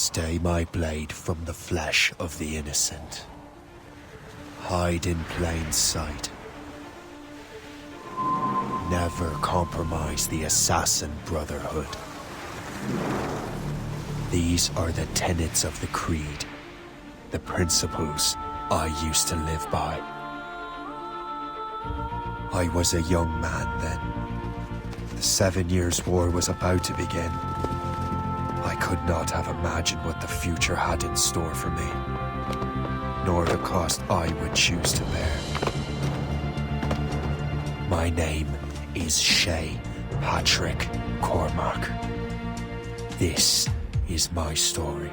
Stay my blade from the flesh of the innocent. Hide in plain sight. Never compromise the Assassin Brotherhood. These are the tenets of the Creed, the principles I used to live by. I was a young man then. The 7 Years' War was about to begin. I could not have imagined what the future had in store for me, nor the cost I would choose to bear. My name is Shay Patrick Cormac. This is my story.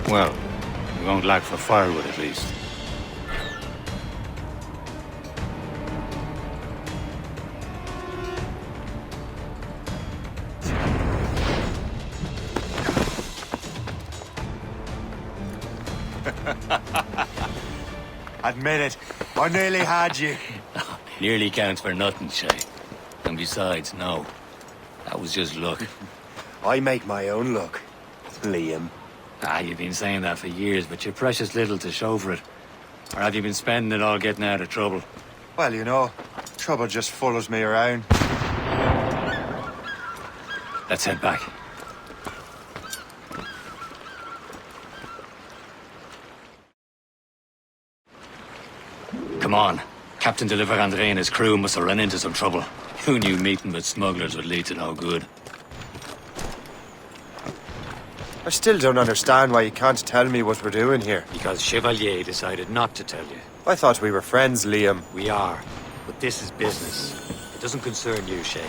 Well, we won't lack for firewood at least. Admit it, I nearly had you. Nearly counts for nothing, Shay. And besides, no. That was just luck. I make my own luck, Liam. You've been saying that for years, but you're precious little to show for it. Or have you been spending it all getting out of trouble? Well, you know, trouble just follows me around. Let's head back. Come on. Captain de Andre and his crew must have run into some trouble. Who knew meeting with smugglers would lead to no good? I still don't understand why you can't tell me what we're doing here. Because Chevalier decided not to tell you. I thought we were friends, Liam. We are, but this is business. It doesn't concern you, Shay.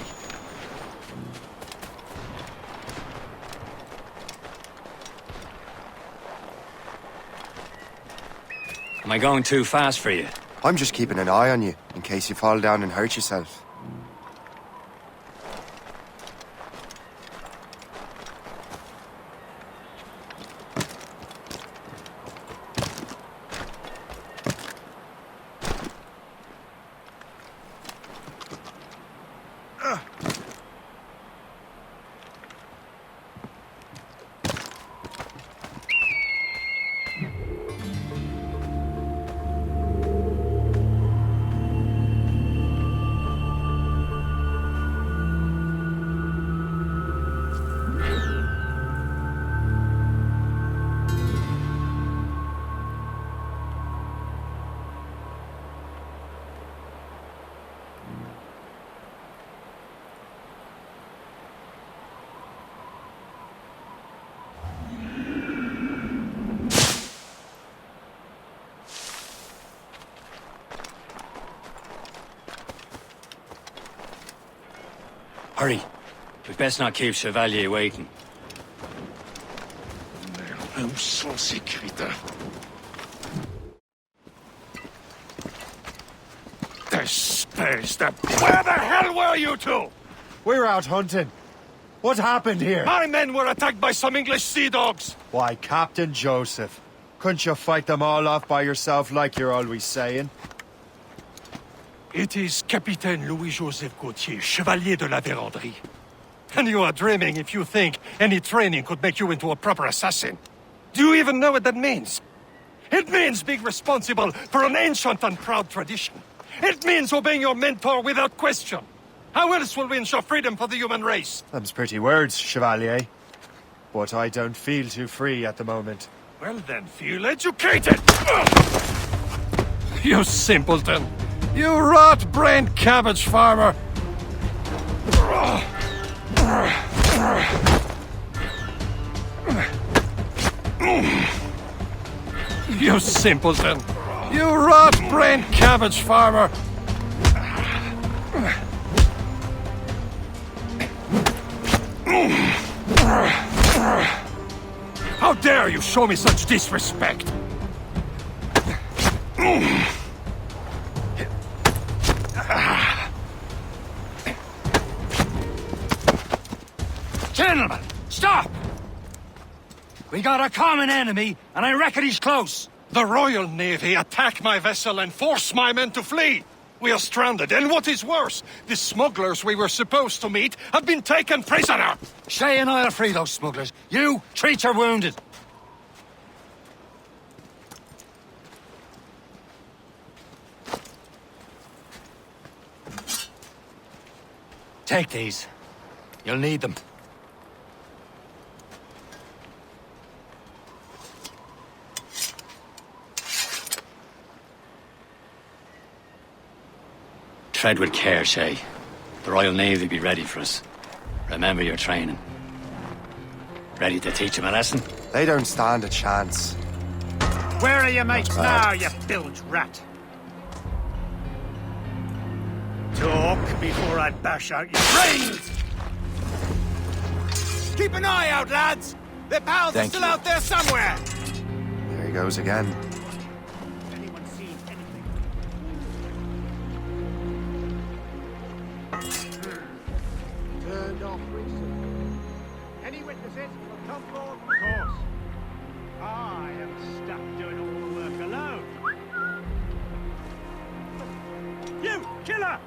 Am I going too fast for you? I'm just keeping an eye on you, in case you fall down and hurt yourself. Hurry. We best not keep Chevalier waiting. Où sont ces crétins? Where the hell were you two? We're out hunting. What happened here? My men were attacked by some English sea dogs. Why, Captain Joseph. Couldn't you fight them all off by yourself like you're always saying? It is Capitaine Louis-Joseph Gauthier, Chevalier de la Vérendrye. And you are dreaming if you think any training could make you into a proper assassin. Do you even know what that means? It means being responsible for an ancient and proud tradition. It means obeying your mentor without question. How else will we ensure freedom for the human race? Them's pretty words, Chevalier. But I don't feel too free at the moment. Well then, feel educated! You simpleton! You rot-brained cabbage farmer! You simpleton! You rot-brained cabbage farmer! How dare you show me such disrespect? Gentlemen, stop! We got a common enemy, and I reckon he's close. The Royal Navy attack my vessel and force my men to flee. We are stranded, and what is worse, the smugglers we were supposed to meet have been taken prisoner. Shay and I'll free those smugglers. You, treat your wounded. Take these. You'll need them. Tread with care, Shay. The Royal Navy will be ready for us. Remember your training. Ready to teach them a lesson? They don't stand a chance. Where are your mates now, you bilge rat? Talk before I bash out your brains! Keep an eye out, lads! Their pals are still out there somewhere! There he goes again. Anyone seen anything? Turned off recently. Any witnesses? Come forward, of course. I am stuck doing all the work alone. You, killer!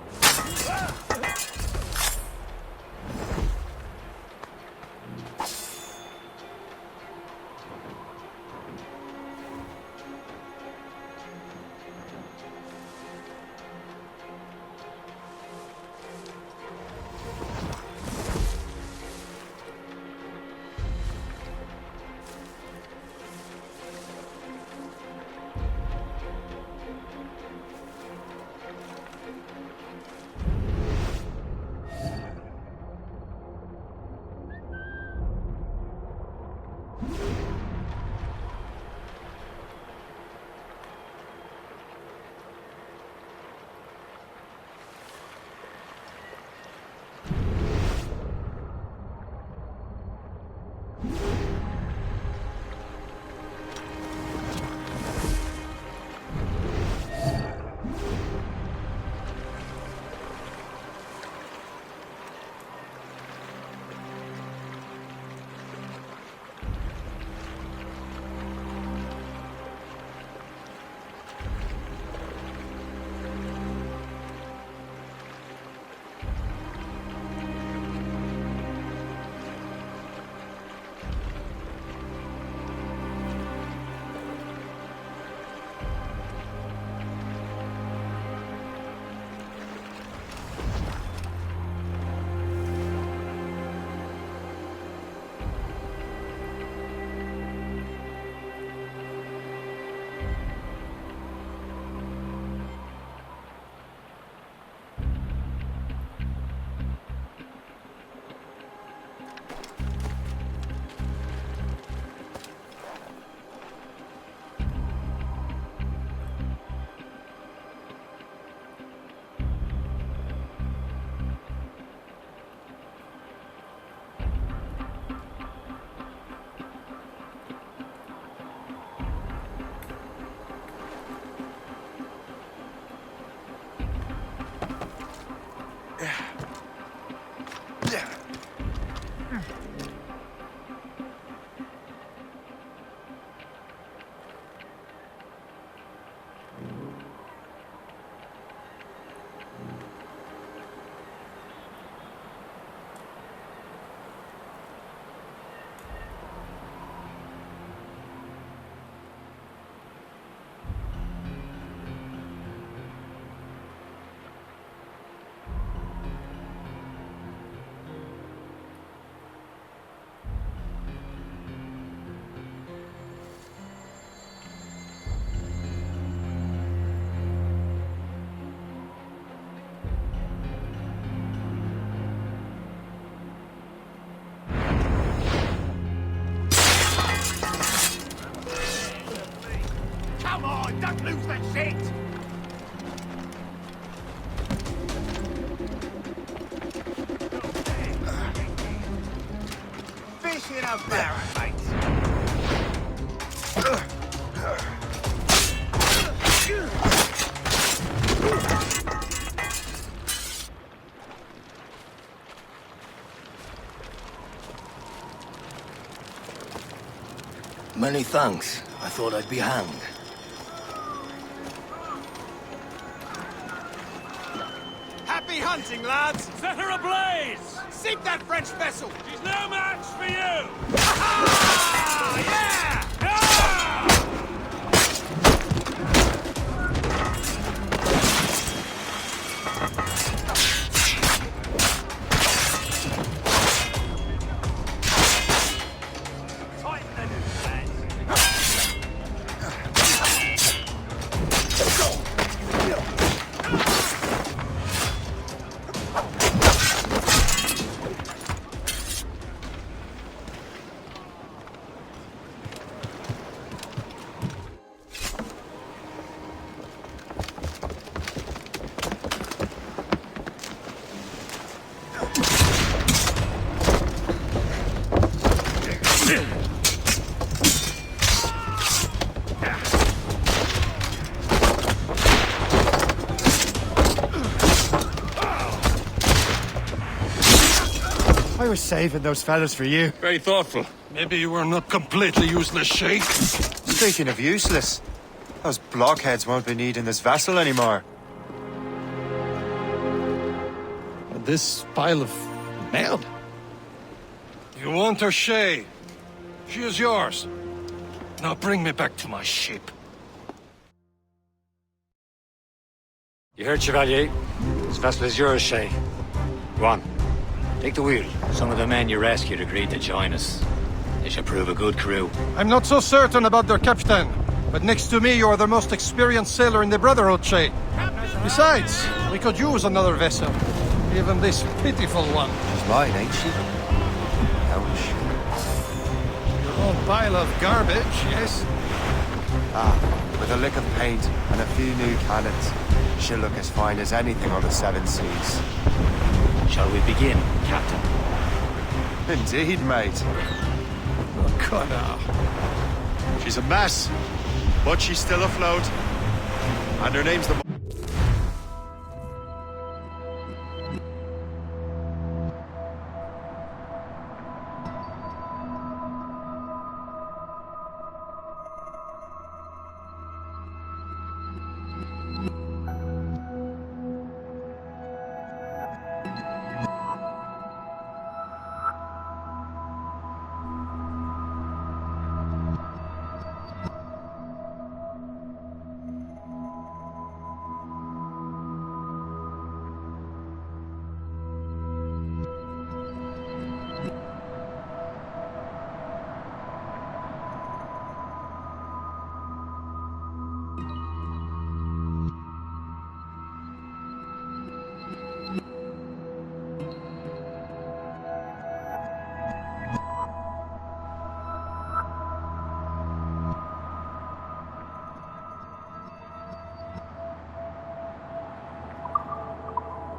Don't lose that shit! Fish in a barrel, mate. Many thanks. I thought I'd be hanged. Happy hunting, lads! Set her ablaze! Sink that French vessel! She's no match for you! Ah, yeah! Ah! Tighten the noose, lads. I was saving those fellas for you. Very thoughtful. Maybe you were not completely useless, Shay. Speaking of useless, those blockheads won't be needing this vessel anymore. This pile of mail? You want her, Shay? She is yours. Now bring me back to my ship. You heard, Chevalier? This vessel is yours, Shay. Go on. Take the wheel. Some of the men you rescued agreed to join us. They should prove a good crew. I'm not so certain about their captain, but next to me, you are the most experienced sailor in the Brotherhood, Shay. Besides, we could use another vessel. Even this pitiful one. She's mine, ain't she? Ouch. Your own pile of garbage, yes? Ah, with a lick of paint and a few new cannons, she'll look as fine as anything on the Seven Seas. Shall we begin, Captain? Indeed, mate. Oh, Connor. She's a mess, but she's still afloat. And her name's the...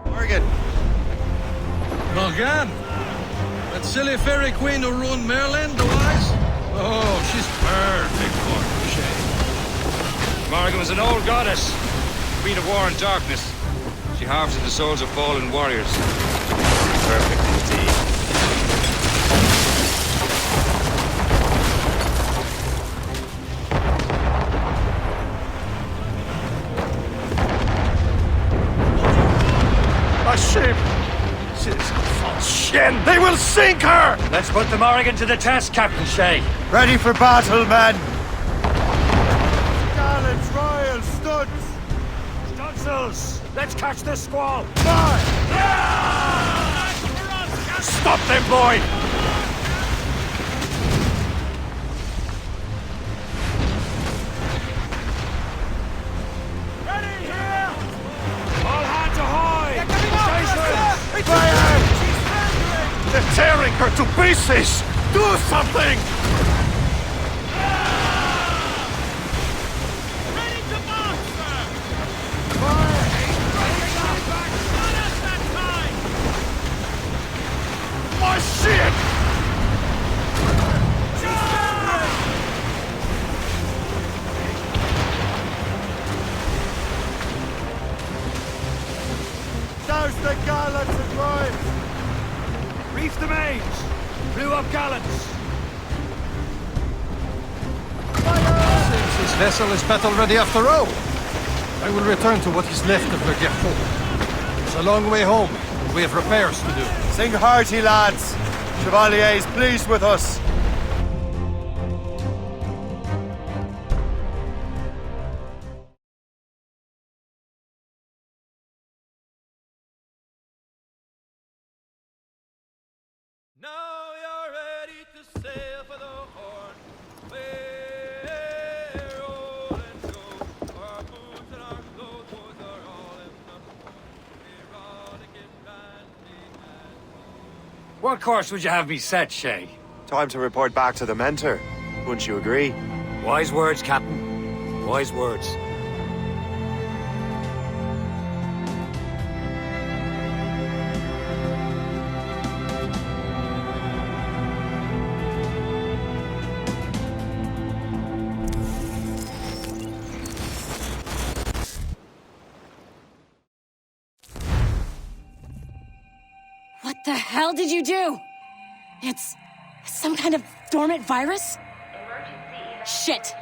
Morgan! Morgan? That silly fairy queen who ruined Merlin, the wise? Oh, she's perfect for her, Shay. Morrigan was an old goddess, queen of war and darkness. She harvested the souls of fallen warriors. Perfect indeed. A ship! Citizen false Shen! They will sink her! Let's put the Morrigan to the test, Captain Shay. Ready for battle, men! Gallants, royals, studs! Stunsels, let's catch the squall. Stop them, boy! Ready here! All hands ahoy! Fire! They're tearing her to pieces! Do something! Ready to march, sir! My ship! Douse the gallants and royals! Reef the mains! Blew up gallants! This vessel is battle-ready after all. I will return to what is left of Le Guerpot. It's a long way home, and we have repairs to do. Sing hearty, lads. Chevalier is pleased with us. Now you're ready to sail for the Horn. We're rolling go. Our boots and our clothes are all in the port. We're rollicking, ranting, and What course would you have me set, Shay? Time to report back to the mentor. Wouldn't you agree? Wise words, Captain. Wise words. What the hell did you do? It's some kind of dormant virus? Shit!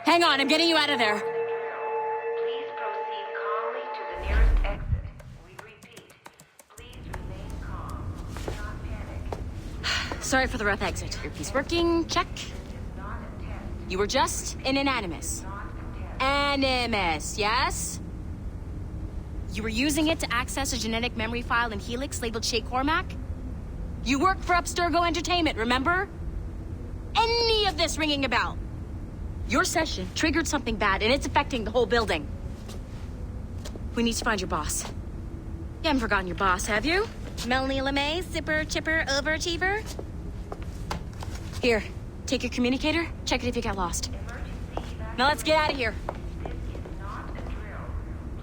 Hang on, I'm getting you out of there. Please proceed calmly to the nearest exit. We repeat, please remain calm. Do not panic. Sorry for the rough exit. Earpiece working, check. Not a test. You were just in an animus. Animus, yes? You were using it to access a genetic memory file in Helix labeled Shay Cormac? You worked for Abstergo Entertainment, remember? Any of this ringing a bell? Your session triggered something bad, and it's affecting the whole building. We need to find your boss. You haven't forgotten your boss, have you? Melanie LeMay, zipper, chipper, overachiever? Here, take your communicator, check it if you got lost. Now let's get out of here. This is not a drill.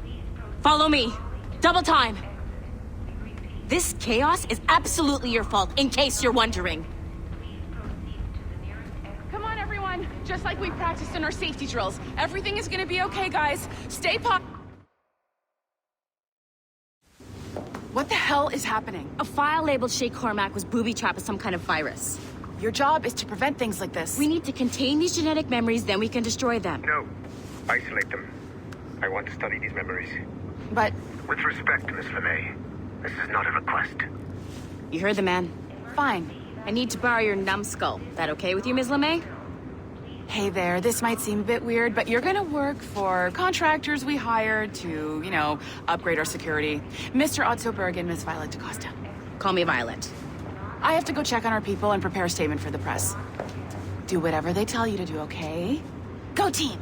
Please proceed. Follow me. Double time. We repeat, This chaos is absolutely your fault, in case you're wondering. please proceed to the nearest exit. Come on, everyone. Just like we practiced in our safety drills. Everything is gonna be okay, guys. Stay pop. What the hell is happening? A file labeled Shay Cormac was booby-trapped with some kind of virus. Your job is to prevent things like this. We need to contain these genetic memories, then we can destroy them. No. Isolate them. I want to study these memories. But With respect, Miss LeMay, this is not a request. You heard the man. fine. I need to borrow your numbskull. That okay with you, Ms. LeMay? Hey there, this might seem a bit weird, but you're gonna work for contractors we hired to, upgrade our security. Mr. Otto Berg and Miss Violet DaCosta. Call me Violet. I have to go check on our people and prepare a statement for the press. Do whatever they tell you to do, okay? Go team!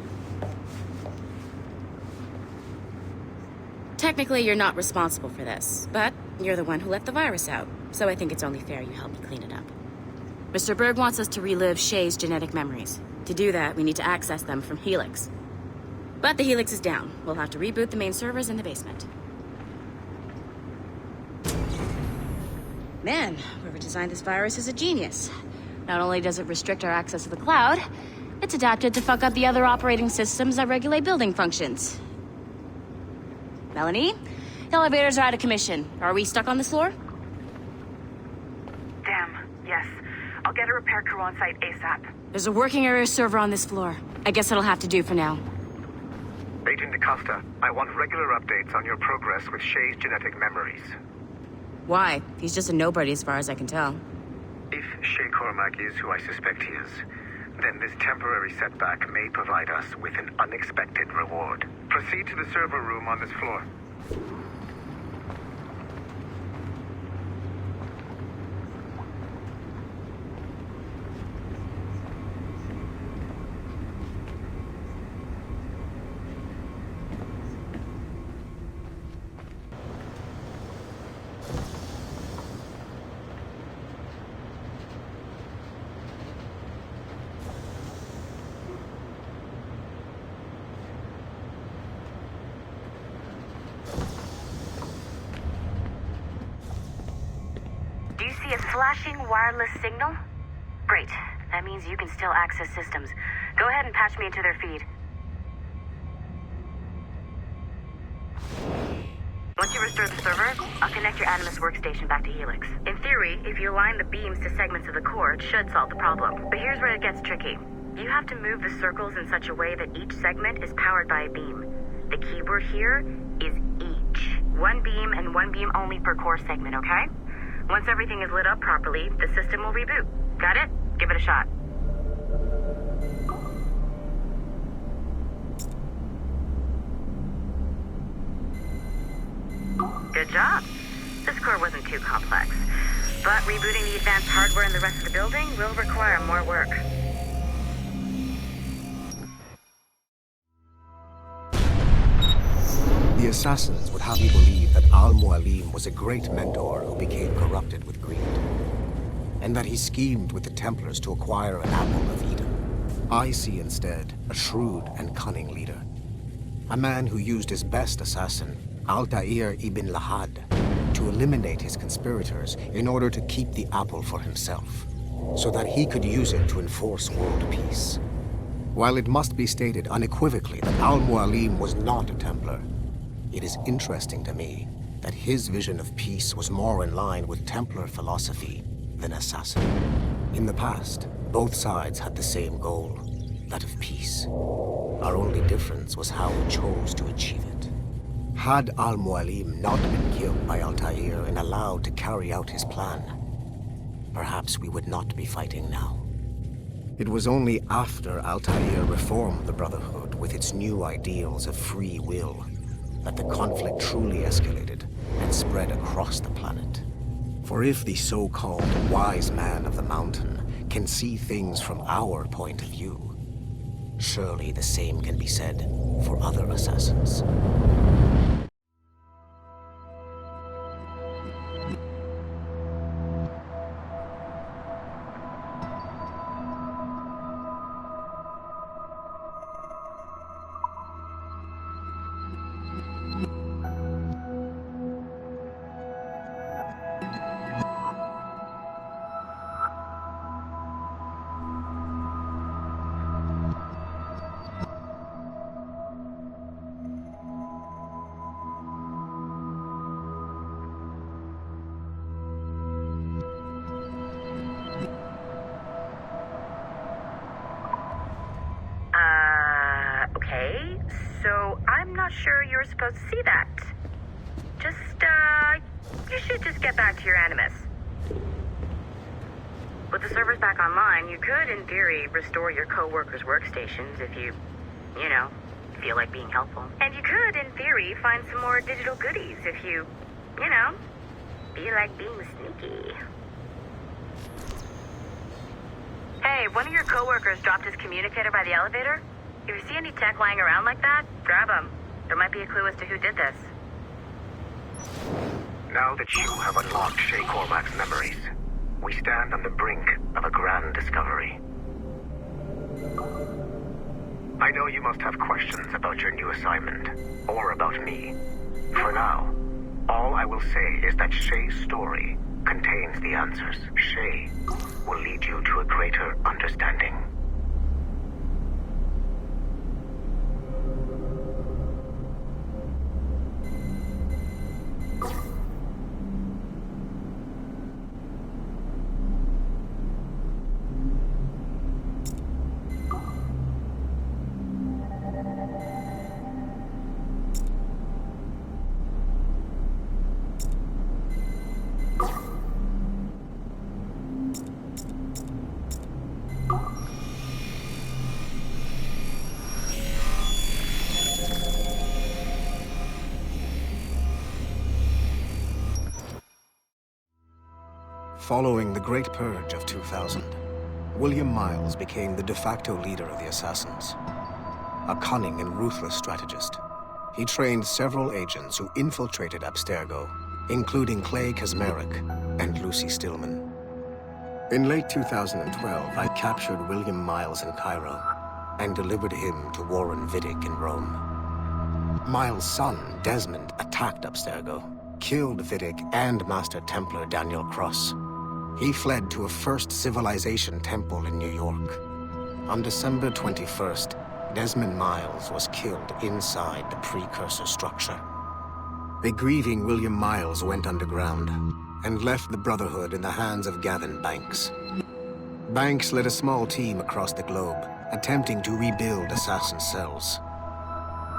Technically, you're not responsible for this, but you're the one who let the virus out, so I think it's only fair you help me clean it up. Mr. Berg wants us to relive Shay's genetic memories. To do that, we need to access them from Helix. But the Helix is down. We'll have to reboot the main servers in the basement. Man, whoever designed this virus is a genius. Not only does it restrict our access to the cloud, it's adapted to fuck up the other operating systems that regulate building functions. Melanie? The elevators are out of commission. Are we stuck on this floor? Damn, yes. I'll get a repair crew on site ASAP. There's a working area server on this floor. I guess it'll have to do for now. Agent DaCosta, I want regular updates on your progress with Shay's genetic memories. Why? He's just a nobody as far as I can tell. If Shay Cormac is who I suspect he is, then this temporary setback may provide us with an unexpected reward. Proceed to the server room on this floor. Do you see a flashing wireless signal? Great. That means you can still access systems. Go ahead and patch me into their feed. Once you restore the server, I'll connect your Animus workstation back to Helix. In theory, if you align the beams to segments of the core, it should solve the problem. But here's where it gets tricky. You have to move the circles in such a way that each segment is powered by a beam. The keyword here is each. One beam and one beam only per core segment, okay? Once everything is lit up properly, the system will reboot. Got it? Give it a shot. Good job. This core wasn't too complex. But rebooting the advanced hardware in the rest of the building will require more work. The assassins would have you believe that Al-Mualim was a great mentor who became corrupted with greed, and that he schemed with the Templars to acquire an apple of Eden. I see instead a shrewd and cunning leader, a man who used his best assassin, Altair ibn Lahad, to eliminate his conspirators in order to keep the apple for himself, so that he could use it to enforce world peace. While it must be stated unequivocally that Al-Mualim was not a Templar, it is interesting to me that his vision of peace was more in line with Templar philosophy than assassin. In the past, both sides had the same goal, that of peace. Our only difference was how we chose to achieve it. Had Al-Mualim not been killed by Altair and allowed to carry out his plan, perhaps we would not be fighting now. It was only after Altair reformed the Brotherhood with its new ideals of free will that the conflict truly escalated and spread across the planet. For if the so-called wise man of the mountain can see things from our point of view, surely the same can be said for other assassins. Okay, so I'm not sure you're supposed to see that. You should just get back to your Animus. With the servers back online, you could, in theory, restore your co-workers' workstations if you feel like being helpful. And you could, in theory, find some more digital goodies if you feel like being sneaky. Hey, one of your co-workers dropped his communicator by the elevator. If you see any tech lying around like that, grab them. There might be a clue as to who did this. Now that you have unlocked Shay Cormac's memories, we stand on the brink of a grand discovery. I know you must have questions about your new assignment, or about me. For now, all I will say is that Shay's story contains the answers. Shay will lead you to a greater understanding. Following the Great Purge of 2000, William Miles became the de facto leader of the Assassins. A cunning and ruthless strategist, he trained several agents who infiltrated Abstergo, including Clay Kazmarek and Lucy Stillman. In late 2012, I captured William Miles in Cairo and delivered him to Warren Vidic in Rome. Miles' son, Desmond, attacked Abstergo, killed Vidic and Master Templar Daniel Cross. He fled to a First Civilization temple in New York. On December 21st, Desmond Miles was killed inside the precursor structure. The grieving William Miles went underground and left the Brotherhood in the hands of Gavin Banks. Banks led a small team across the globe, attempting to rebuild assassin cells.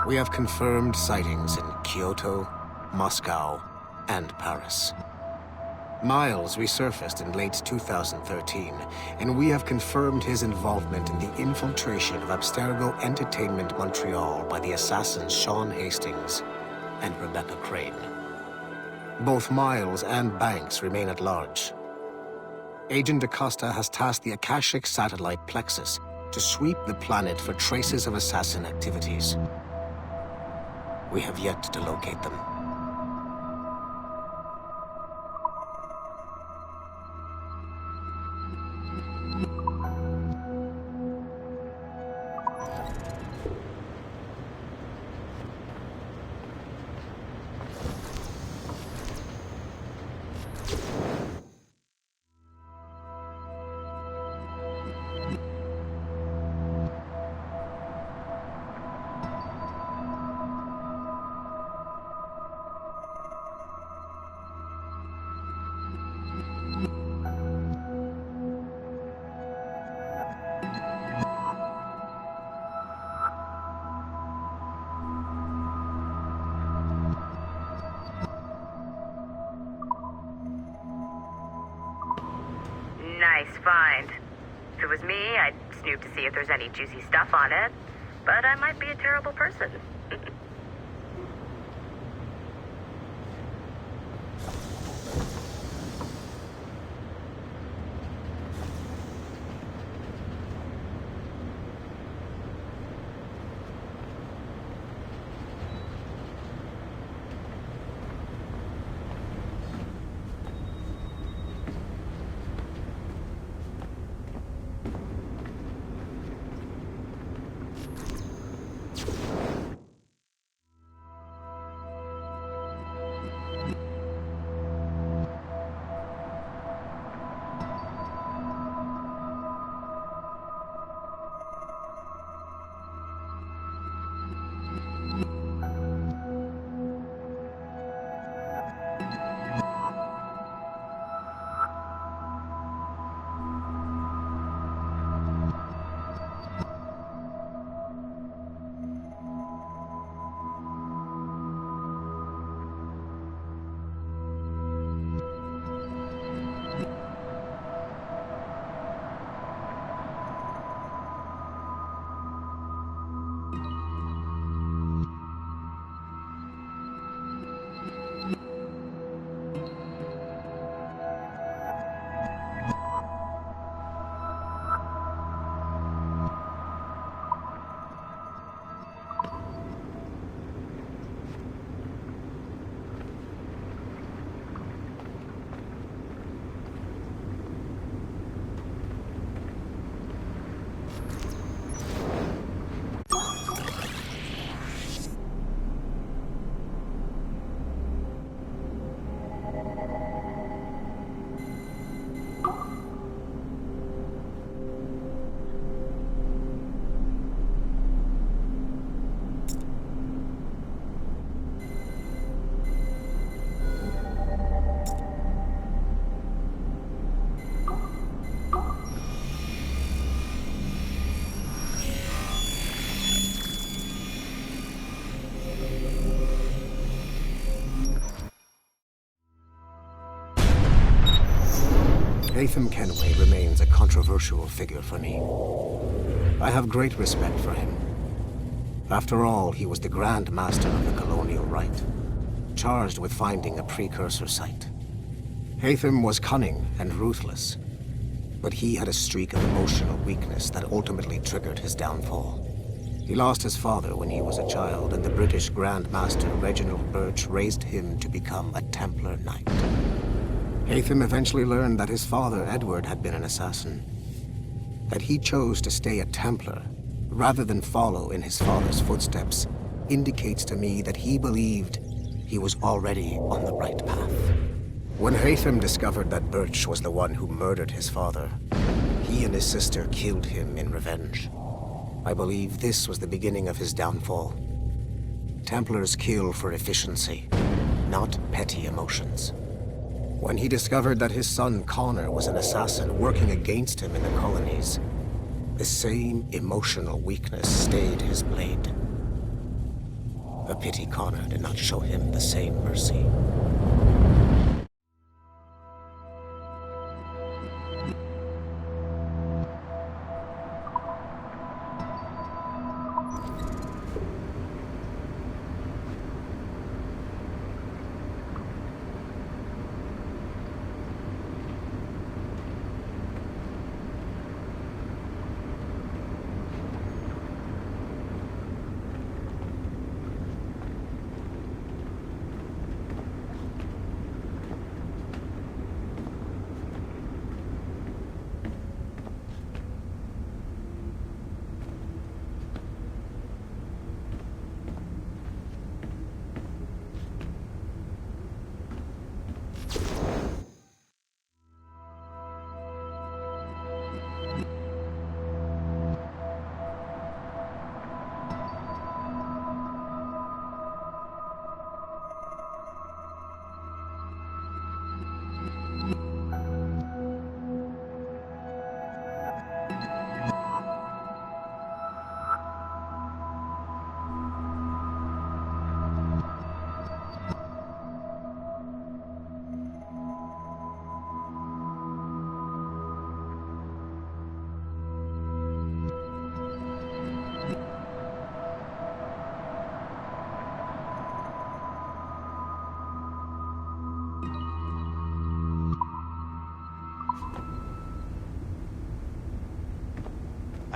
We have confirmed sightings in Kyoto, Moscow, and Paris. Miles resurfaced in late 2013, and we have confirmed his involvement in the infiltration of Abstergo Entertainment Montreal by the assassins Sean Hastings and Rebecca Crane. Both Miles and Banks remain at large. Agent Acosta has tasked the Akashic satellite Plexus to sweep the planet for traces of assassin activities. We have yet to locate them. Nice find. If it was me, I'd snoop to see if there's any juicy stuff on it. But I might be a terrible person. Haytham Kenway remains a controversial figure for me. I have great respect for him. After all, he was the Grand Master of the Colonial Rite, charged with finding a precursor site. Haytham was cunning and ruthless, but he had a streak of emotional weakness that ultimately triggered his downfall. He lost his father when he was a child, and the British Grand Master Reginald Birch raised him to become a Templar Knight. Haytham eventually learned that his father, Edward, had been an assassin. That he chose to stay a Templar, rather than follow in his father's footsteps, indicates to me that he believed he was already on the right path. When Haytham discovered that Birch was the one who murdered his father, he and his sister killed him in revenge. I believe this was the beginning of his downfall. Templars kill for efficiency, not petty emotions. When he discovered that his son Connor was an assassin working against him in the colonies, the same emotional weakness stayed his blade. A pity Connor did not show him the same mercy.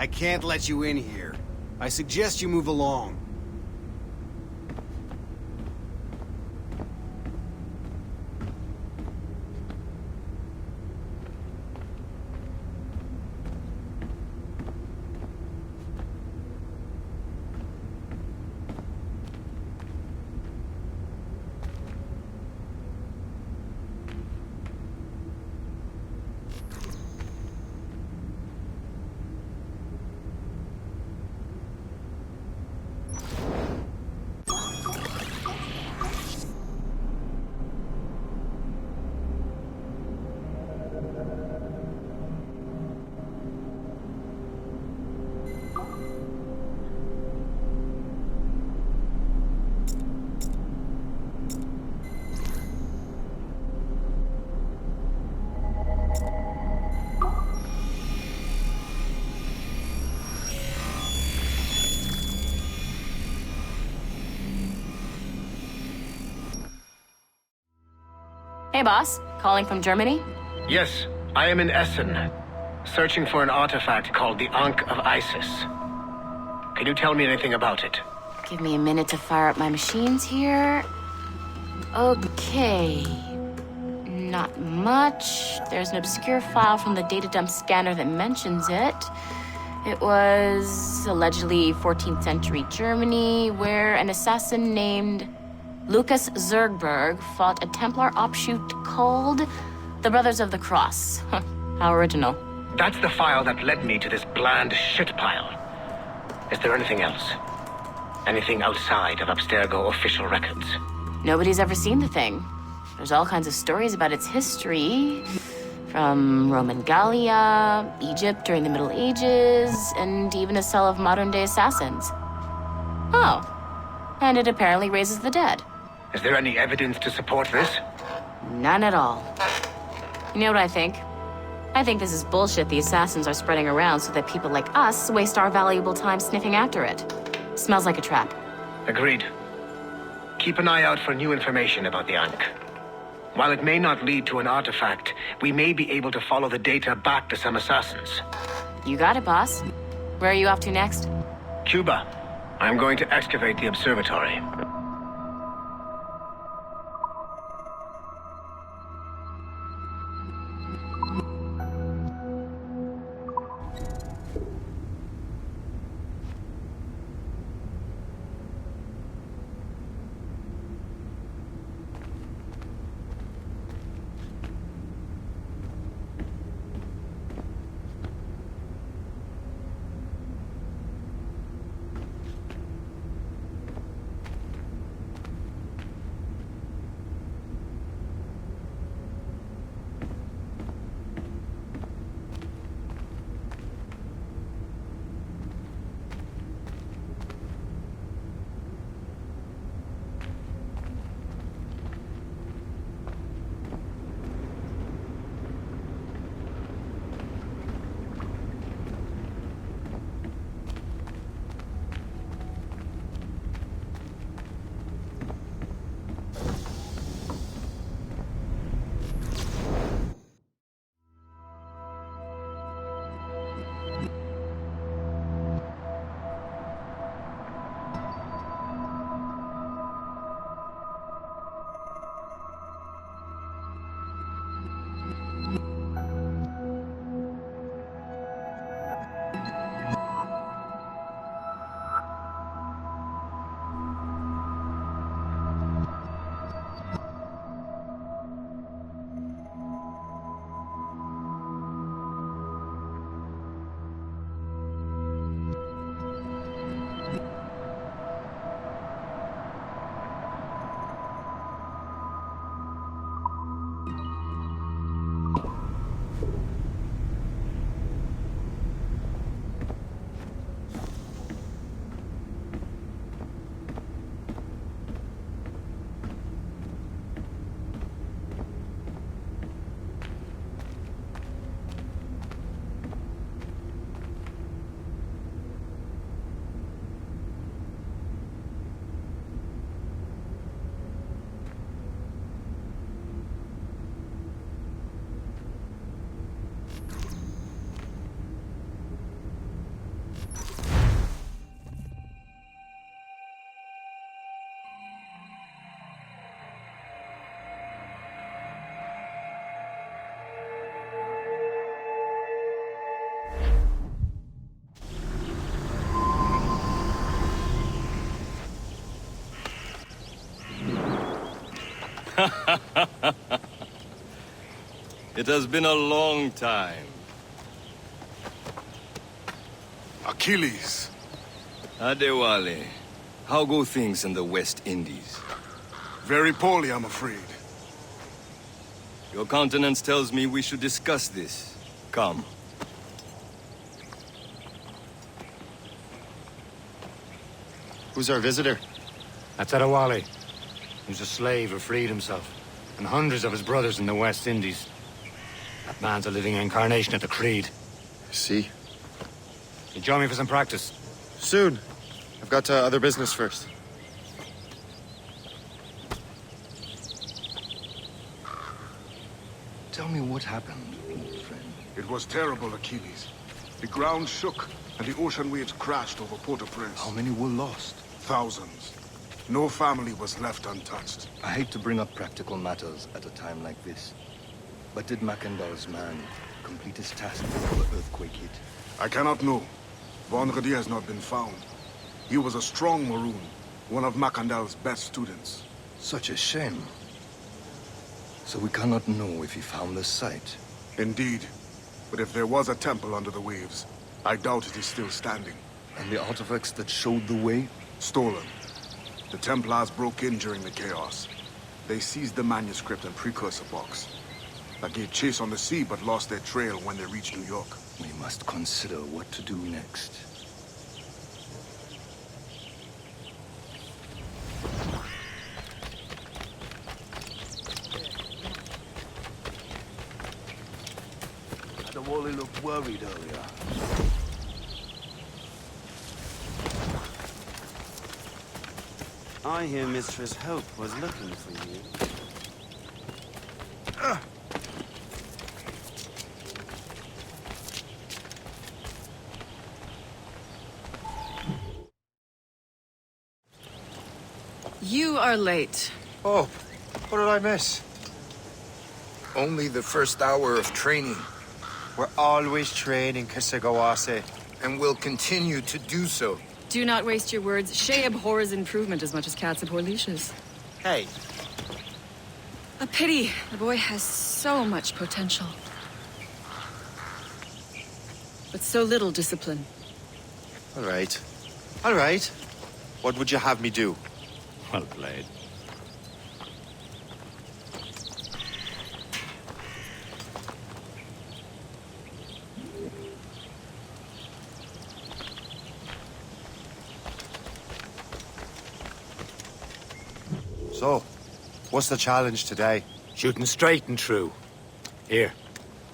I can't let you in here. I suggest you move along. Hey, boss. Calling from Germany? Yes, I am in Essen, searching for an artifact called the Ankh of Isis. Can you tell me anything about it? Give me a minute to fire up my machines here. Okay. Not much. There's an obscure file from the data dump scanner that mentions it. It was allegedly 14th century Germany, where an assassin named Lucas Zergberg fought a Templar offshoot called the Brothers of the Cross. How original. That's the file that led me to this bland shit pile. Is there anything else? Anything outside of Abstergo official records? Nobody's ever seen the thing. There's all kinds of stories about its history. From Roman Gallia, Egypt during the Middle Ages, and even a cell of modern-day assassins. Oh. And it apparently raises the dead. Is there any evidence to support this? None at all. You know what I think? I think this is bullshit the assassins are spreading around so that people like us waste our valuable time sniffing after it. Smells like a trap. Agreed. Keep an eye out for new information about the Ankh. While it may not lead to an artifact, we may be able to follow the data back to some assassins. You got it, boss. Where are you off to next? Cuba. I'm going to excavate the observatory. It has been a long time. Achilles. Adewale, how go things in the West Indies? Very poorly, I'm afraid. Your countenance tells me we should discuss this. Come. Who's our visitor? That's Adewale. He's a slave who freed himself, and hundreds of his brothers in the West Indies. That man's a living incarnation of the Creed. See? You join me for some practice? Soon. I've got other business first. Tell me what happened, old friend. It was terrible, Achilles. The ground shook, and the ocean waves crashed over Port-au-Prince. How many were lost? Thousands. No family was left untouched. I hate to bring up practical matters at a time like this. But did Macandal's man complete his task before the earthquake hit? I cannot know. Vonredi has not been found. He was a strong Maroon, one of Macandal's best students. Such a shame. So we cannot know if he found the site. Indeed. But if there was a temple under the waves, I doubt it is still standing. And the artifacts that showed the way? Stolen. The Templars broke in during the chaos. They seized the manuscript and precursor box. They gave chase on the sea but lost their trail when they reached New York. We must consider what to do next. Adewale looked worried earlier. I hear Mistress Hope was looking for you. You are late. Oh, what did I miss? Only the first hour of training. We're always training, Kisagawase. And will continue to do so. Do not waste your words. Shay abhors improvement as much as cats abhor leashes. Hey. A pity. The boy has so much potential. But so little discipline. All right. All right. What would you have me do? Well played. So, what's the challenge today? Shooting straight and true. Here,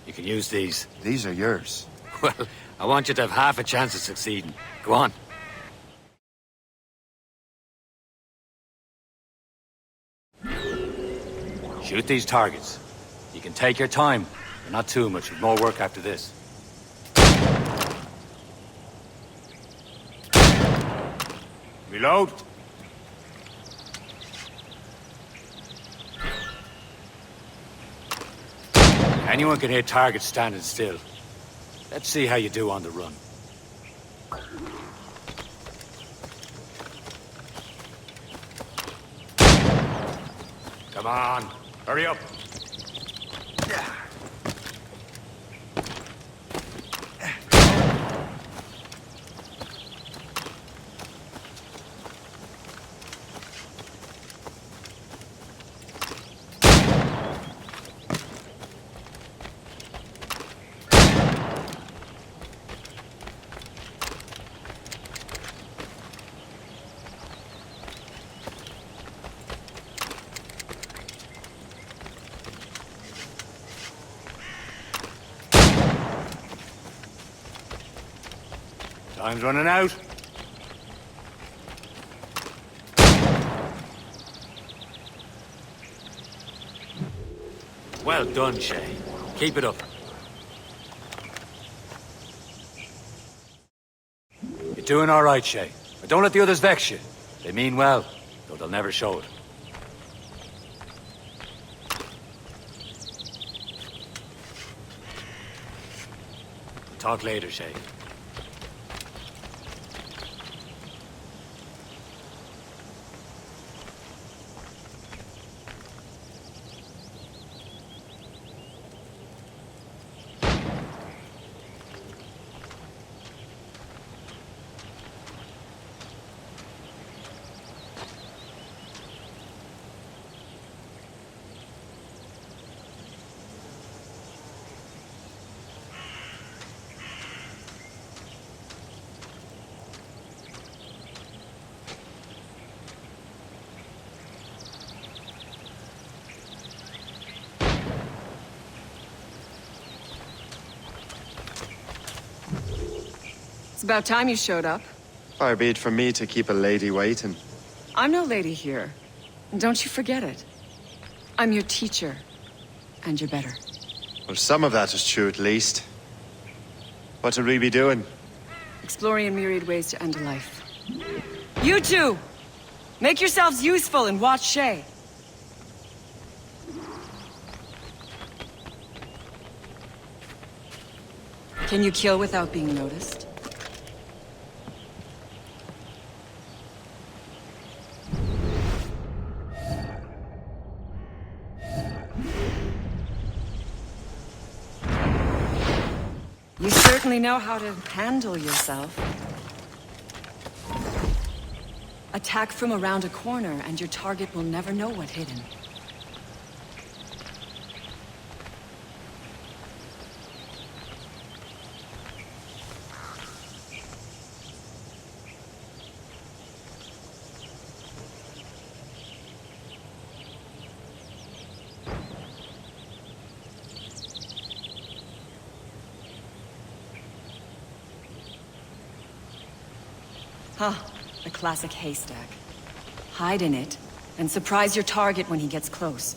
you can use these. These are yours. Well, I want you to have half a chance of succeeding. Go on. Shoot these targets. You can take your time, but not too much. With more work after this. Reload. Anyone can hit targets standing still. Let's see how you do on the run. Come on, hurry up. Time's running out. Well done, Shay. Keep it up. You're doing all right, Shay. But don't let the others vex you. They mean well, though they'll never show it. Talk later, Shay. It's about time you showed up. Far be it from me to keep a lady waiting. I'm no lady here. Don't you forget it. I'm your teacher. And you're better. Well, some of that is true at least. What will we be doing? Exploring myriad ways to end a life. You two! Make yourselves useful and watch Shay. Can you kill without being noticed? You certainly know how to handle yourself. Attack from around a corner, and your target will never know what hit him. Huh, the classic haystack. Hide in it, and surprise your target when he gets close.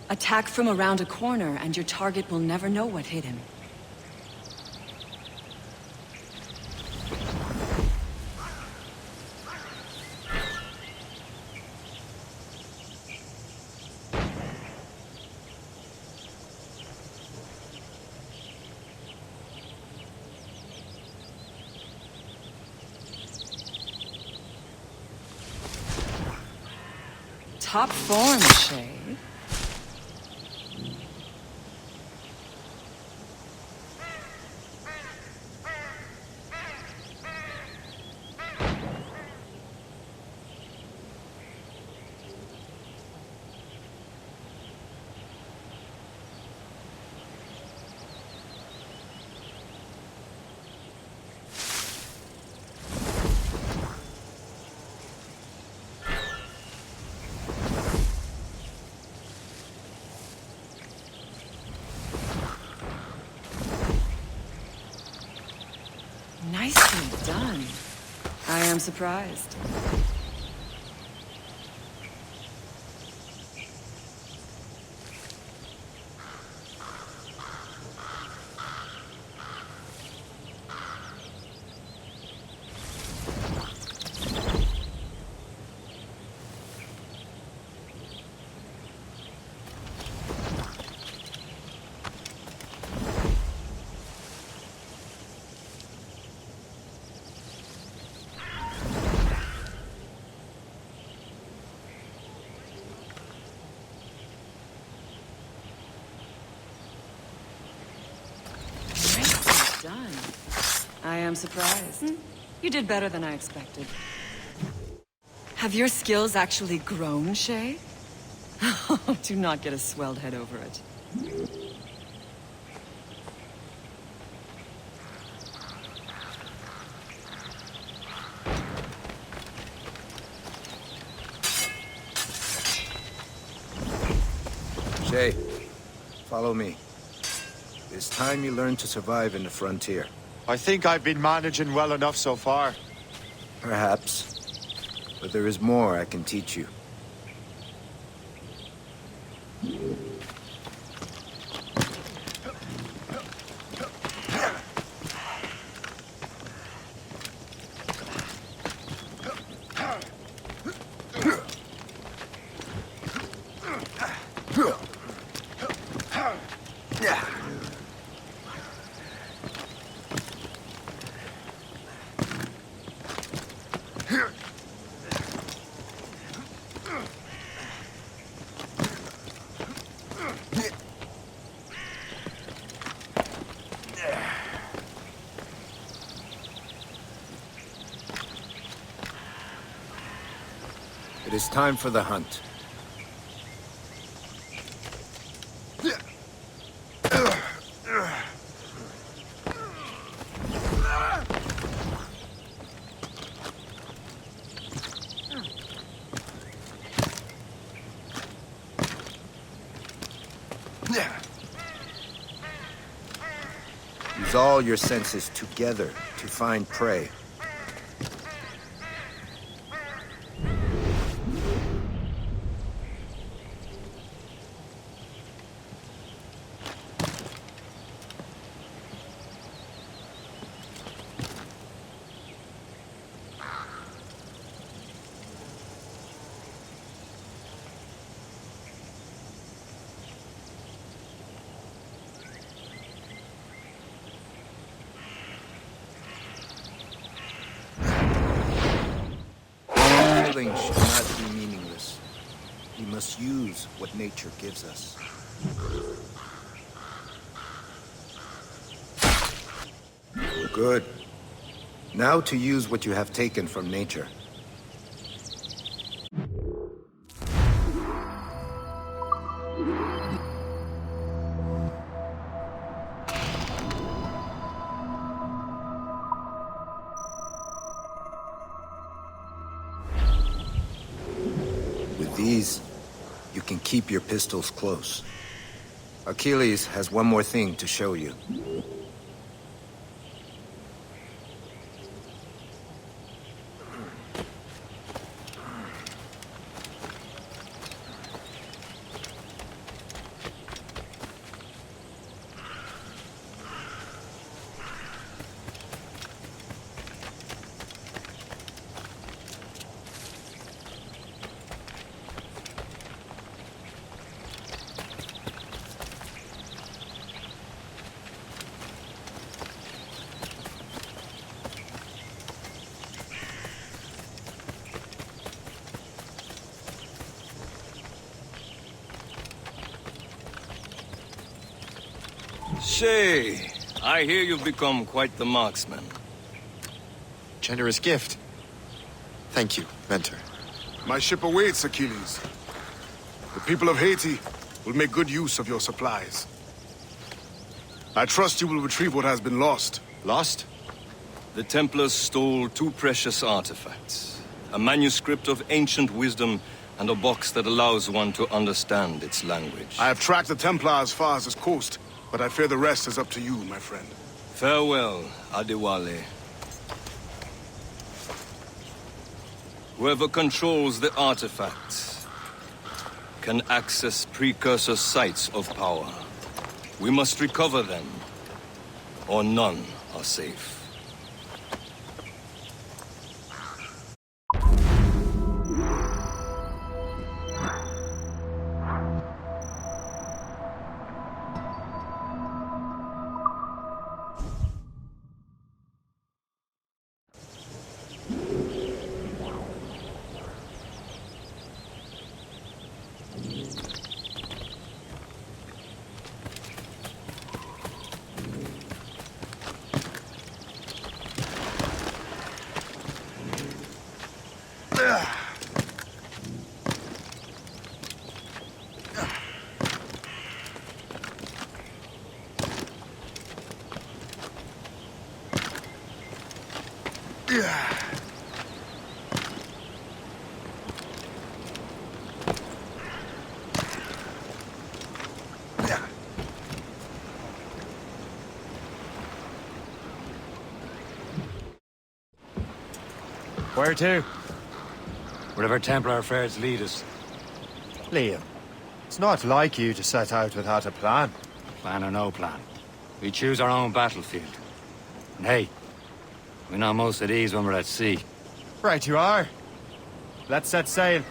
Attack from around a corner, and your target will never know what hit him. Top form, Shay. Nicely done. I am surprised. Done. I am surprised. You did better than I expected. Have your skills actually grown, Shay? Do not get a swelled head over it. Shay, follow me. It's time you learn to survive in the frontier. I think I've been managing well enough so far. Perhaps. But there is more I can teach you. It is time for the hunt. use all your senses together to find prey. Killing should not be meaningless. We must use what nature gives us. Good. Now to use what you have taken from nature. With these, you can keep your pistols close. Achilles has one more thing to show you. Shay, I hear you've become quite the marksman. Generous gift. Thank you, Mentor. My ship awaits, Achilles. The people of Haiti will make good use of your supplies. I trust you will retrieve what has been lost. Lost? The Templars stole 2 precious artifacts. A manuscript of ancient wisdom and a box that allows one to understand its language. I have tracked the Templar as far as this coast, but I fear the rest is up to you, my friend. Farewell, Adewale. Whoever controls the artifacts can access precursor sites of power. We must recover them, or none are safe. Where to? Wherever Templar affairs lead us. Liam, it's not like you to set out without a plan. Plan or no plan. We choose our own battlefield. And hey, we're not most at ease when we're at sea. Right you are. Let's set sail.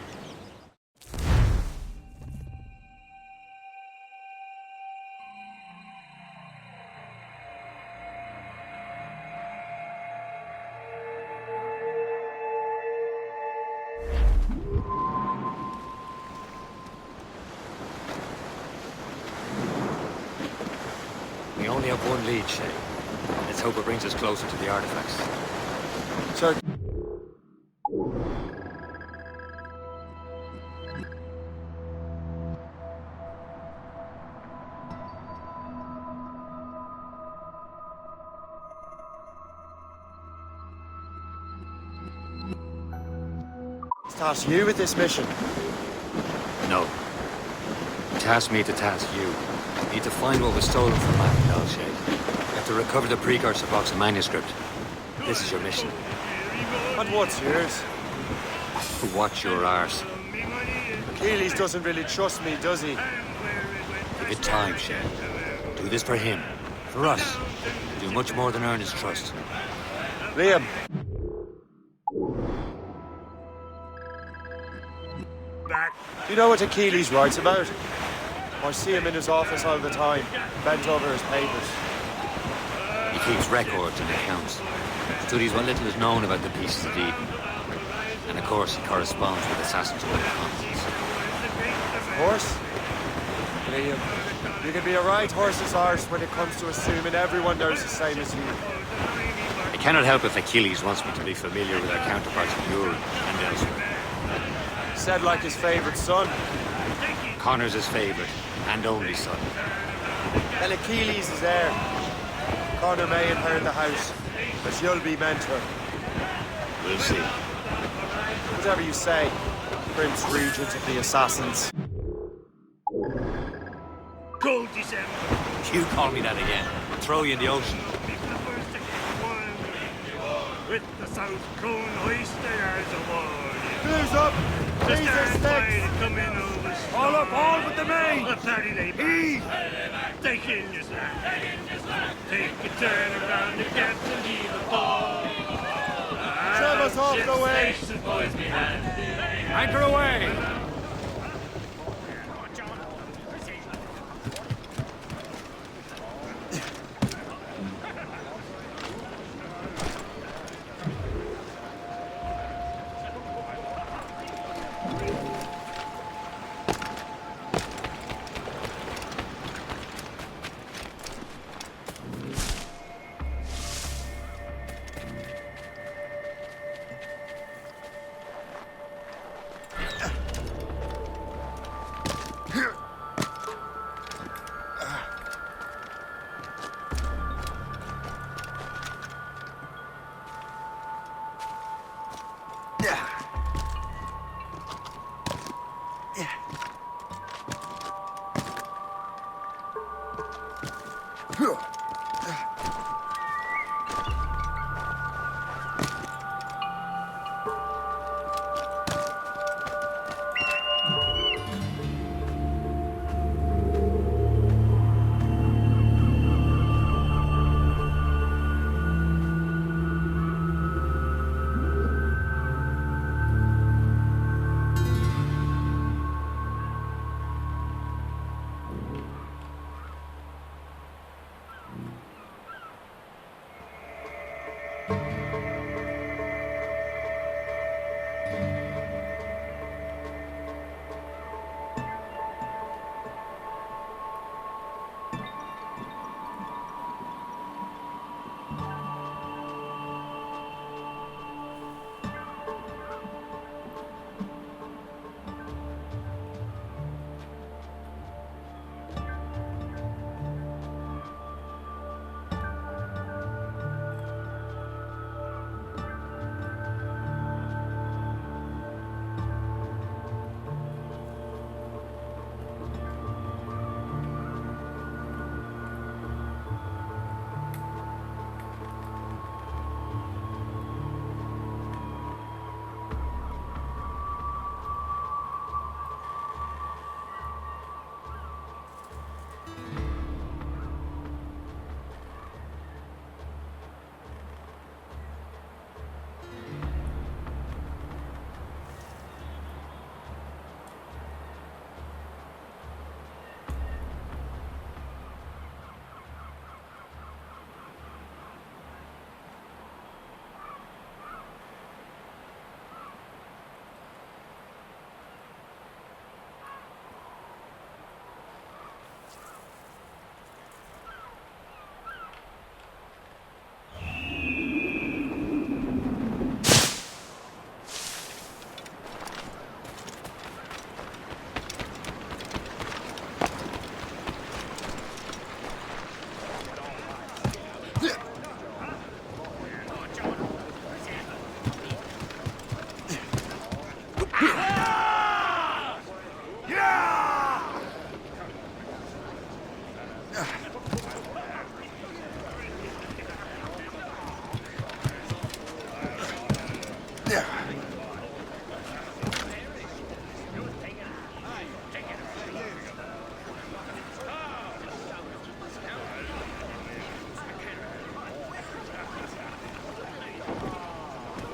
We only have one lead, Shay. Let's hope it brings us closer to the artifacts. Sir. Task you with this mission? No. Task me to task you. Need to find what was stolen from Macdell, Shay. have to recover the precursor box and manuscript. This is your mission. And what's yours? To watch your arse. Achilles doesn't really trust me, does he? Give it time, Shay. Do this for him. For us. Do much more than earn his trust. Liam. You know what Achilles writes about? I see him in his office all the time, bent over his papers. He keeps records and accounts. Studies what little is known about the pieces of Eden. And of course, he corresponds with assassins of other continents. Of course. Liam, you can be a right horse's arse when it comes to assuming everyone knows the same as you. I cannot help if Achilles wants me to be familiar with our counterparts in Europe and elsewhere. Said like his favorite son. Connor's his favorite, and only son. And Achilles is heir. Connor may inherit the house, but you'll be mentor. We'll see. Whatever you say, Prince Regent of the Assassins. Cold December. You call me that again. I'll throw you in the ocean. With the South Cone hoisters aboard. Who's up? Jesus sticks! Come in over. All up, all but the main! A 30-day ease! Take in your slack. Take a turn around the captain, leave a ball. Shove us off the way! Anchor away!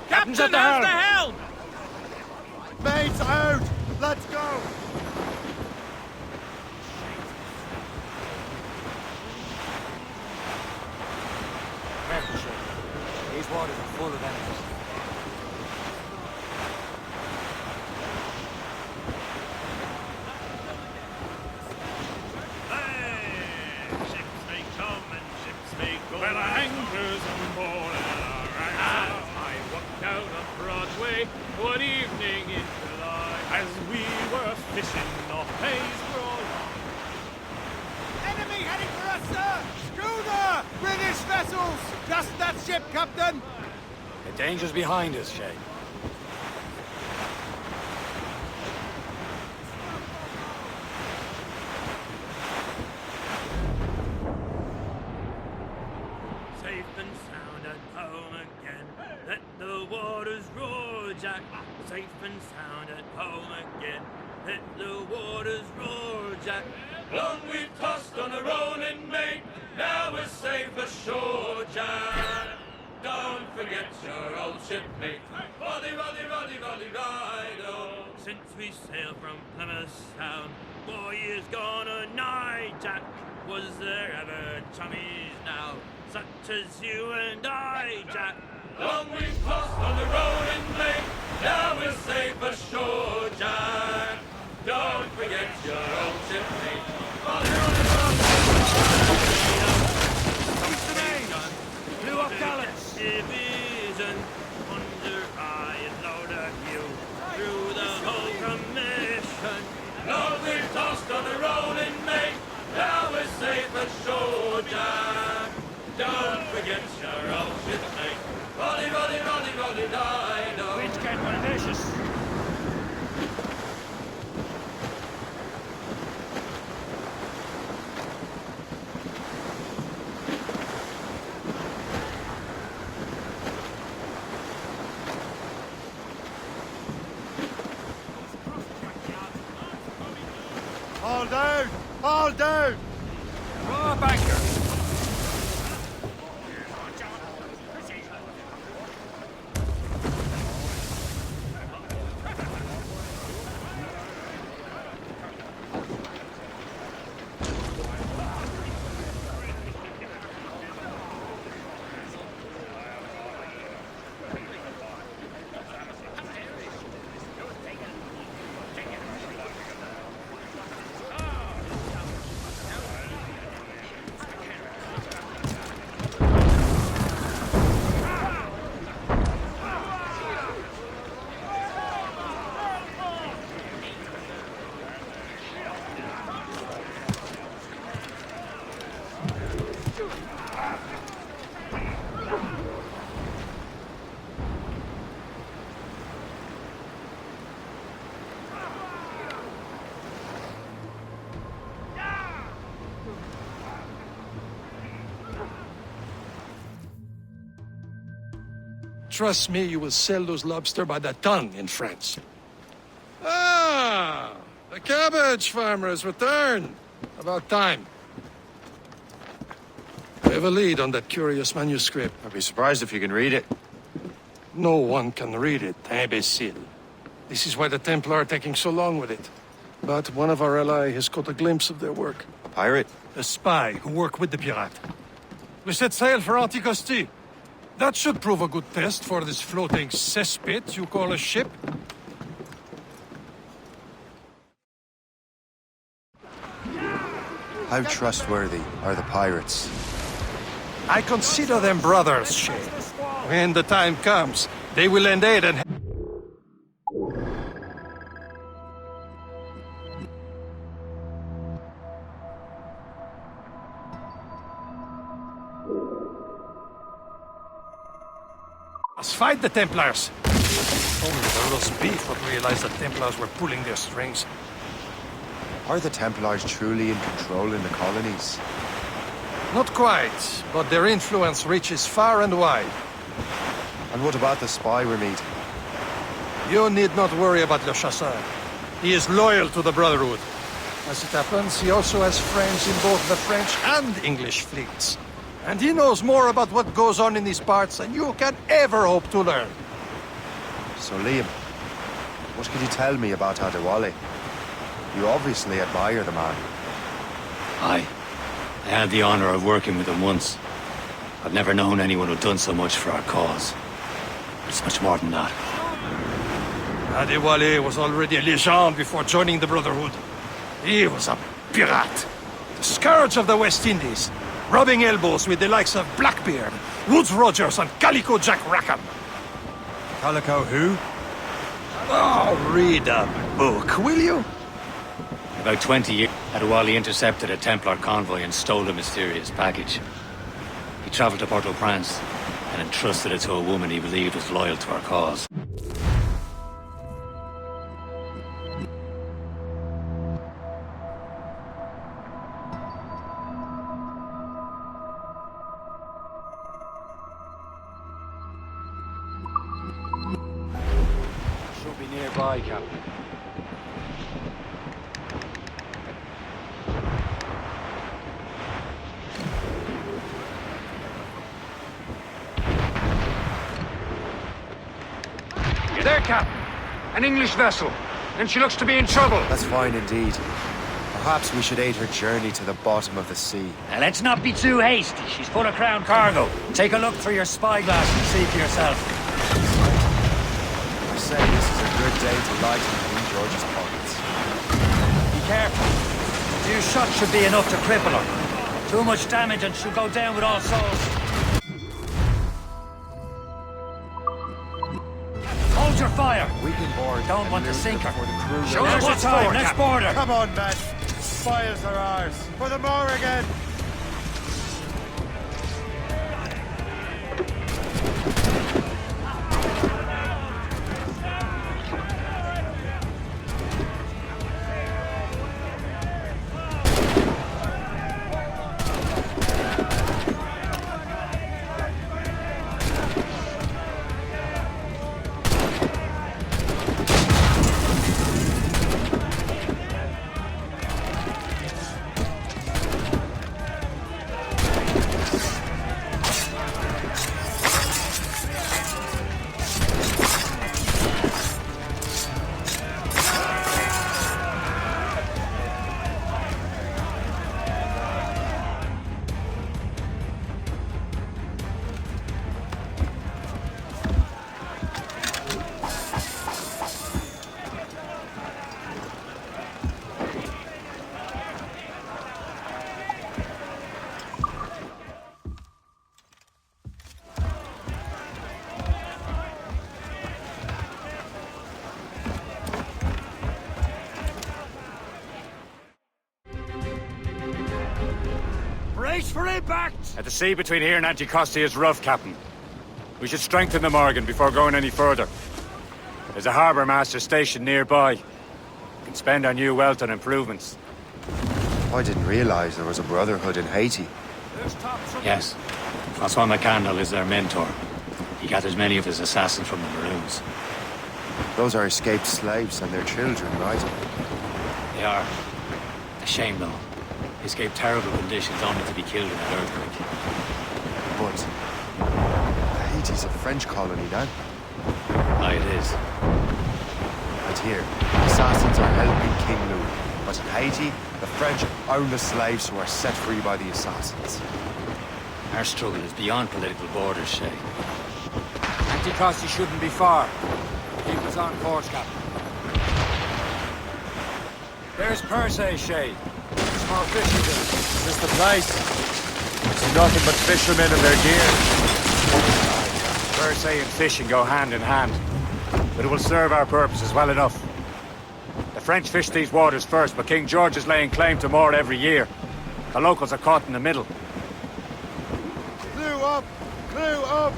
Captain's at the helm! Mates out! Let's go! Careful, Shay. These waters are full of enemies. Ships may come and ships may go. Well, our anchors and ball and our anchors. I walked down on Broadway one evening in July as we were fishing off Hayes Broad. Enemy heading for us, sir! Schooner! British vessels! Just that ship, Captain! The danger's behind us, Shay. Safe and sound at home again. Let the waters roar, Jack. Safe and sound at home again. Let the waters roar, Jack. Long we've tossed on a rolling main. Now we're safe ashore, Jack. Don't forget your old shipmate. Roddy, roddy, roddy, roddy, rido. Since we sailed from Plymouth Sound, 4 years gone a night, Jack. Was there ever chummies now, such as you and I, Jack? Long we've tossed on the rolling main. Now we're safe ashore, Jack. Don't forget your old shipmate. Roddy, roddy, roddy, blew up gallants. Division under eye and loader you through the whole commission. Long we've tossed on the rolling main. Now we're safe ashore, Jack. Don't forget your old shipmate. Roddy, roddy, roddy, roddy, dido. Wind's getting malicious. All down! All down! Draw up anchor. Trust me, you will sell those lobster by the ton in France. Ah, the cabbage farmer has returned. About time. We have a lead on that curious manuscript. I'd be surprised if you can read it. No one can read it, imbecile. This is why the Templar are taking so long with it. But one of our allies has caught a glimpse of their work. A pirate? A spy who worked with the pirate. We set sail for Anticosti. That should prove a good test for this floating cesspit you call a ship. How trustworthy are the pirates? I consider them brothers, Shay. When the time comes, they will lend aid and... Let's fight the Templars. Only the roast beef would realize the Templars were pulling their strings. Are the Templars truly in control in the colonies? Not quite, but their influence reaches far and wide. And what about the spy we're meeting? You need not worry about Le Chasseur. He is loyal to the Brotherhood. As it happens, he also has friends in both the French and English fleets. And he knows more about what goes on in these parts than you can ever hope to learn. So, Liam, what can you tell me about Adewale? You obviously admire the man. I had the honor of working with him once. I've never known anyone who'd done so much for our cause. It's much more than that. Adewale was already a legend before joining the Brotherhood. He was a pirate. The scourge of the West Indies, rubbing elbows with the likes of Blackbeard, Woodes Rogers, and Calico Jack Rackham. Calico who? Oh, read a book, will you? About 20 years, Adewale intercepted a Templar convoy and stole a mysterious package. He traveled to Port-au-Prince and entrusted it to a woman he believed was loyal to our cause. Should be nearby, Captain. You there, Captain? An English vessel. And she looks to be in trouble. That's fine indeed. Perhaps we should aid her journey to the bottom of the sea. Now, let's not be too hasty. She's full of crown cargo. Take a look through your spyglass and see for yourself. I say this is a good day to lighten King George's pockets. Be careful. A few shots should be enough to cripple her. Too much damage and she'll go down with all souls. Hold your fire. We can board. Don't want to sink her. Show us Now's the time. Let's board her. Come on, men. Spoils are ours. For the Morrigan. Brace for impact! The sea between here and Anticosti is rough, Captain. We should strengthen the Morgan before going any further. There's a harbour master stationed nearby. We can spend our new wealth on improvements. I didn't realize there was a brotherhood in Haiti. Yes. Francois McCandle is their mentor. He gathers many of his assassins from the Maroons. Those are escaped slaves and their children, right? They are. A shame, though. They escaped terrible conditions only to be killed in an earthquake. But Haiti's a French colony then. Aye, it is. And here, assassins are helping King Louis. But in Haiti, the French own the slaves who are set free by the assassins. Our struggle is beyond political borders, Shay. Anticosti shouldn't be far. Keep us on course, Captain. There's Percé, Shay. Small fishing village. Is this the place? See nothing but fishermen and their gear. Percé and fishing go hand in hand. But it will serve our purposes well enough. The French fish these waters first, but King George is laying claim to more every year. The locals are caught in the middle. Clue up! Clue up!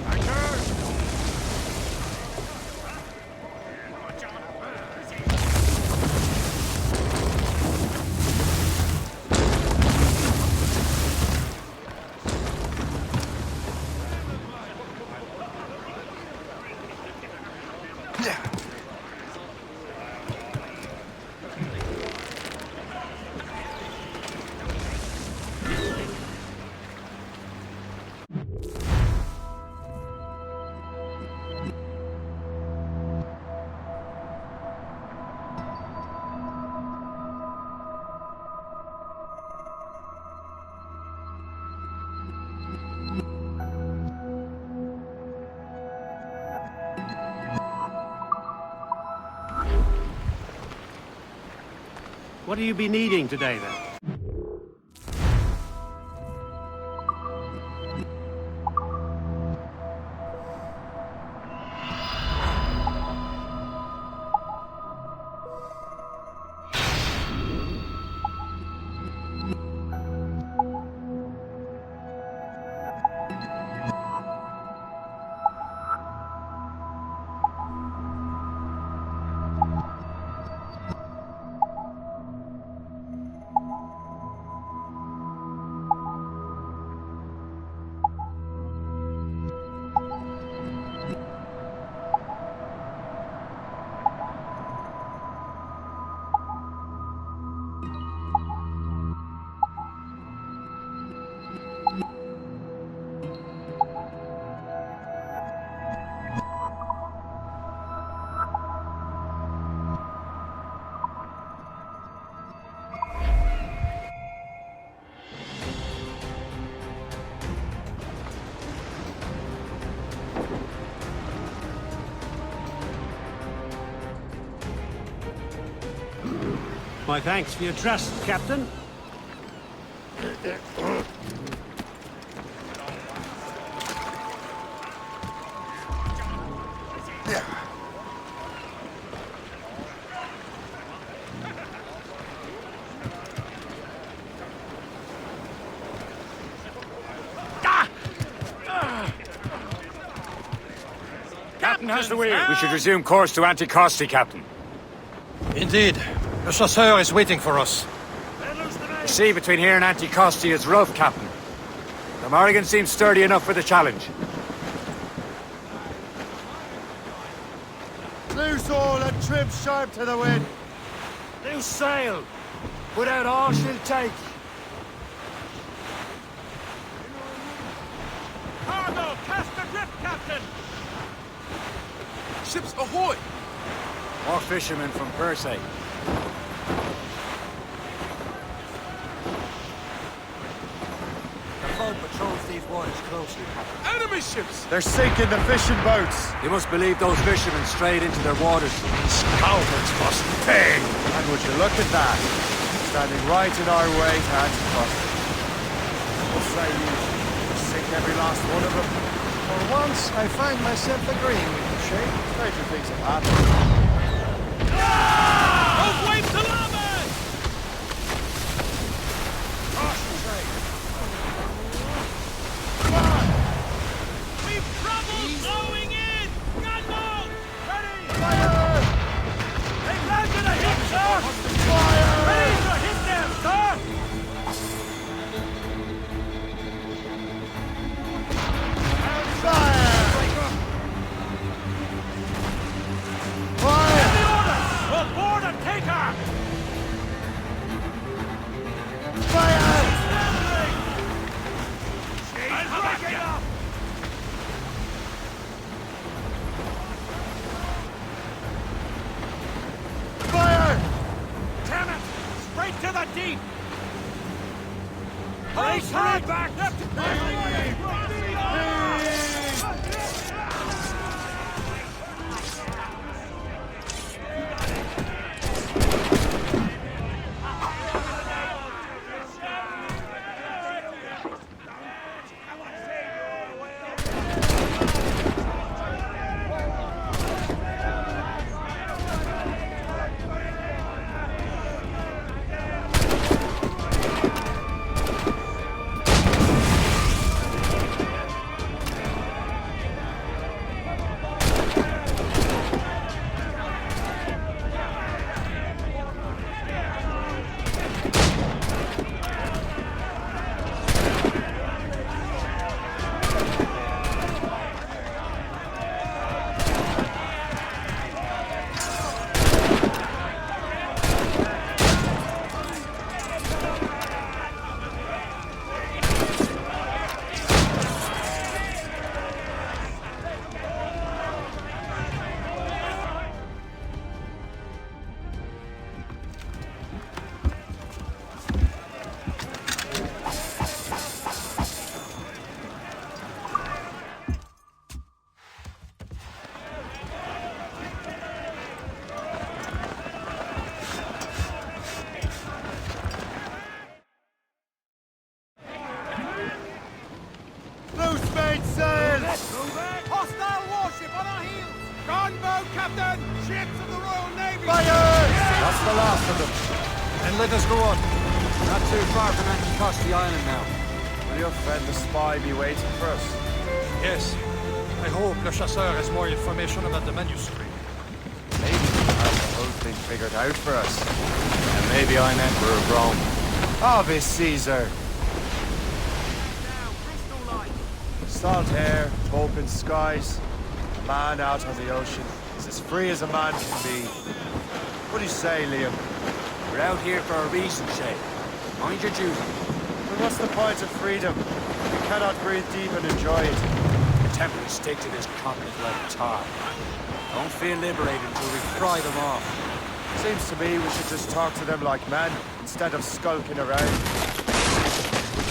What do you be needing today, then? My thanks for your trust, Captain. Captain has the wheel. We should resume course to Anticosti, Captain. Indeed. The chasseur is waiting for us. The sea between here and Anticosti is rough, Captain. The Morrigan seems sturdy enough for the challenge. Loose all and trim sharp to the wind. Loose sail. Put out all she'll take. Cargo, cast adrift, Captain! Ships ahoy! More fishermen from Persay. The boat patrols these waters closely, Captain. Enemy ships! They're sinking the fishing boats. You must believe those fishermen strayed into their waters. Scoundrels must pay! And would you look at that? Standing right in our way to Anticosti. What say you? Sink every last one of them. For once, I find myself agreeing with you, Shay. Stranger things have happened. Both waves to larboard! Caution, Shay. We've trouble going in! Gunboat! Ready! Fire! They've landed a hit, sir! Fire! Ready to hit them, sir! Fire! Fire! Get the orders! We'll board and take her! Fire! I'm breaking up! Fire! Damn it! Straight to the deep! Brace hard back! Ships of the Royal Navy! Fire! That's the last of them. Then let us go on. Not too far from Anticosti Island now. Will your friend the spy be waiting for us? Yes. I hope Le Chasseur has more information about the manuscript. Maybe he has the whole thing figured out for us. And maybe I'm Emperor of Rome. Ave Caesar! Salt air, open skies, a man out on the ocean is as free as a man can be. What do you say, Liam? We're out here for a reason, Shay. Mind your duty. But what's the point of freedom? We cannot breathe deep and enjoy it. The Templars stick to this continent like tar. Don't feel liberated until we fry them off. Seems to me we should just talk to them like men, instead of skulking around.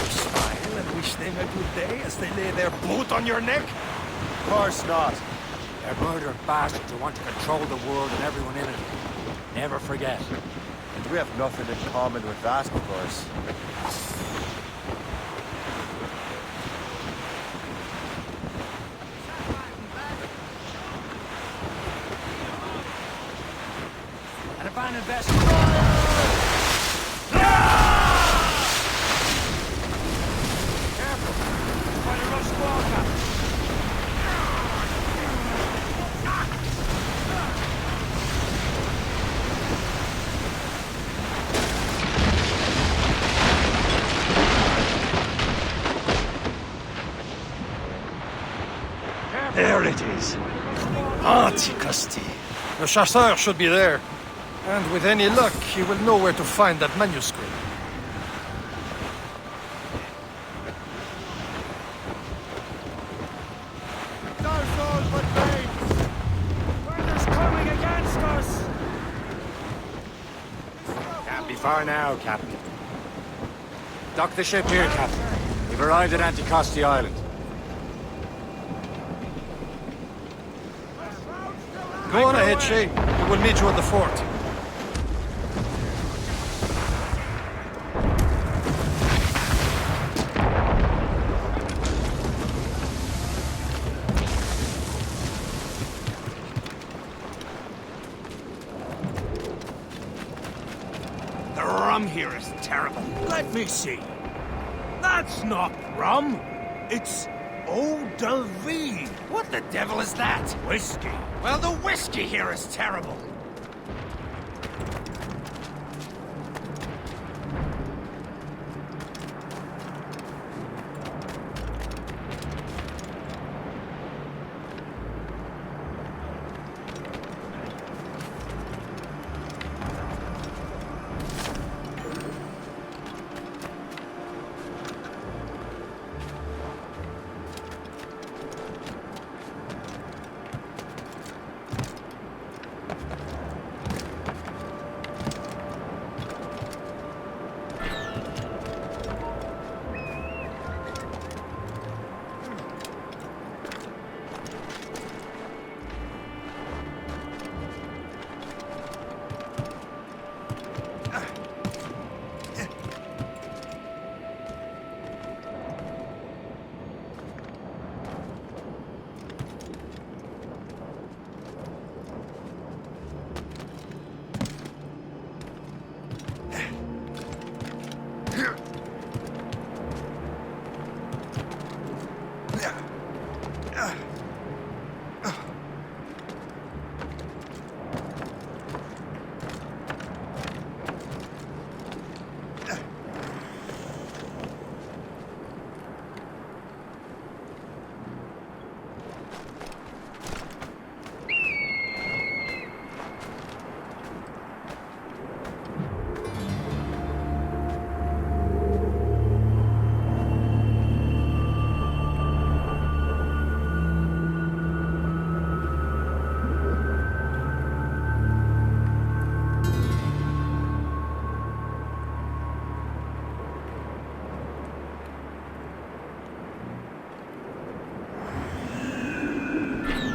Smile and wish them a good day as they lay their boot on your neck? Of course not. They're murdering bastards who want to control the world and everyone in it. Never forget. And we have nothing in common with that, of course. An abandoned vessel. Careful. Quite a rough squall, Captain. There it is. Anticosti. Le Chasseur should be there. And with any luck, he will know where to find that manuscript. Weather's coming against us! Can't be far now, Captain. Dock the ship here, Captain. We've arrived at Anticosti Island. Go on ahead, Shay. We will meet you at the fort. The rum here is terrible. Let me see. That's not rum. It's eau de vie. What the devil is that? Whiskey. Well, the whiskey here is terrible.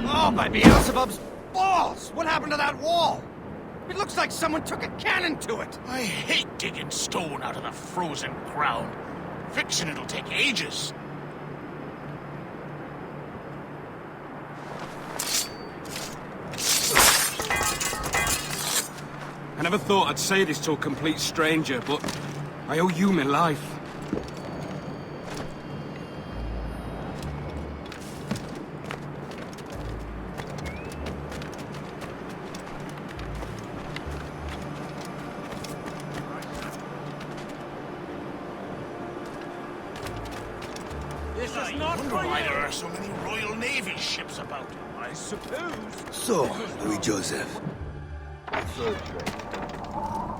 Oh, by Beelzebub's balls! What happened to that wall? It looks like someone took a cannon to it. I hate digging stone out of the frozen ground. Fixing it'll take ages. I never thought I'd say this to a complete stranger, but I owe you my life. This is not for why there are so many Royal Navy ships about. I suppose. So, Louis Joseph.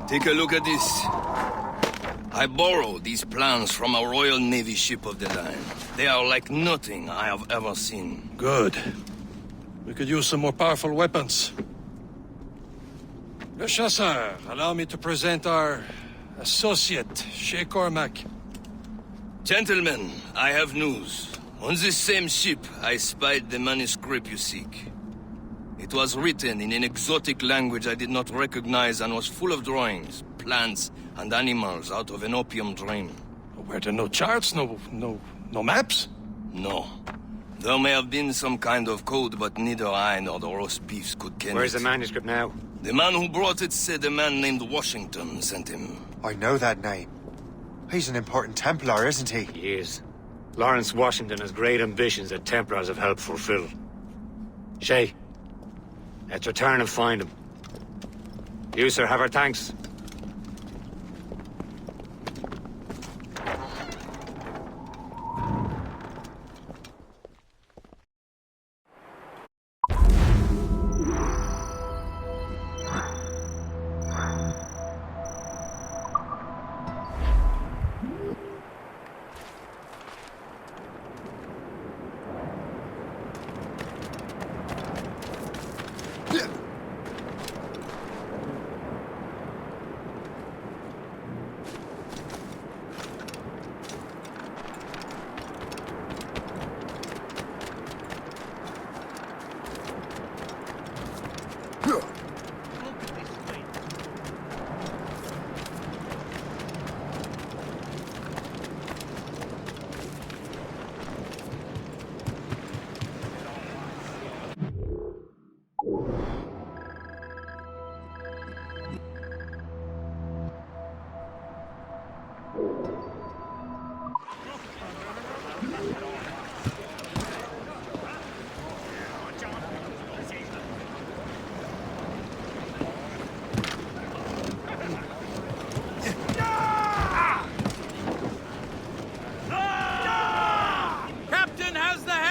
Take a look at this. I borrowed these plans from a Royal Navy ship of the line. They are like nothing I have ever seen. Good. We could use some more powerful weapons. Le Chasseur, allow me to present our associate, Shay Cormac. Gentlemen, I have news. On this same ship, I spied the manuscript you seek. It was written in an exotic language I did not recognize and was full of drawings, plants, and animals out of an opium dream. Were there no charts, no maps? No. There may have been some kind of code, but neither I nor the roast beefs could ken Where's it. the manuscript now? The man who brought it said a man named Washington sent him. I know that name. He's an important Templar, isn't he? He is. Lawrence Washington has great ambitions that Templars have helped fulfill. Shay, let's return and find him. You, sir, have our thanks.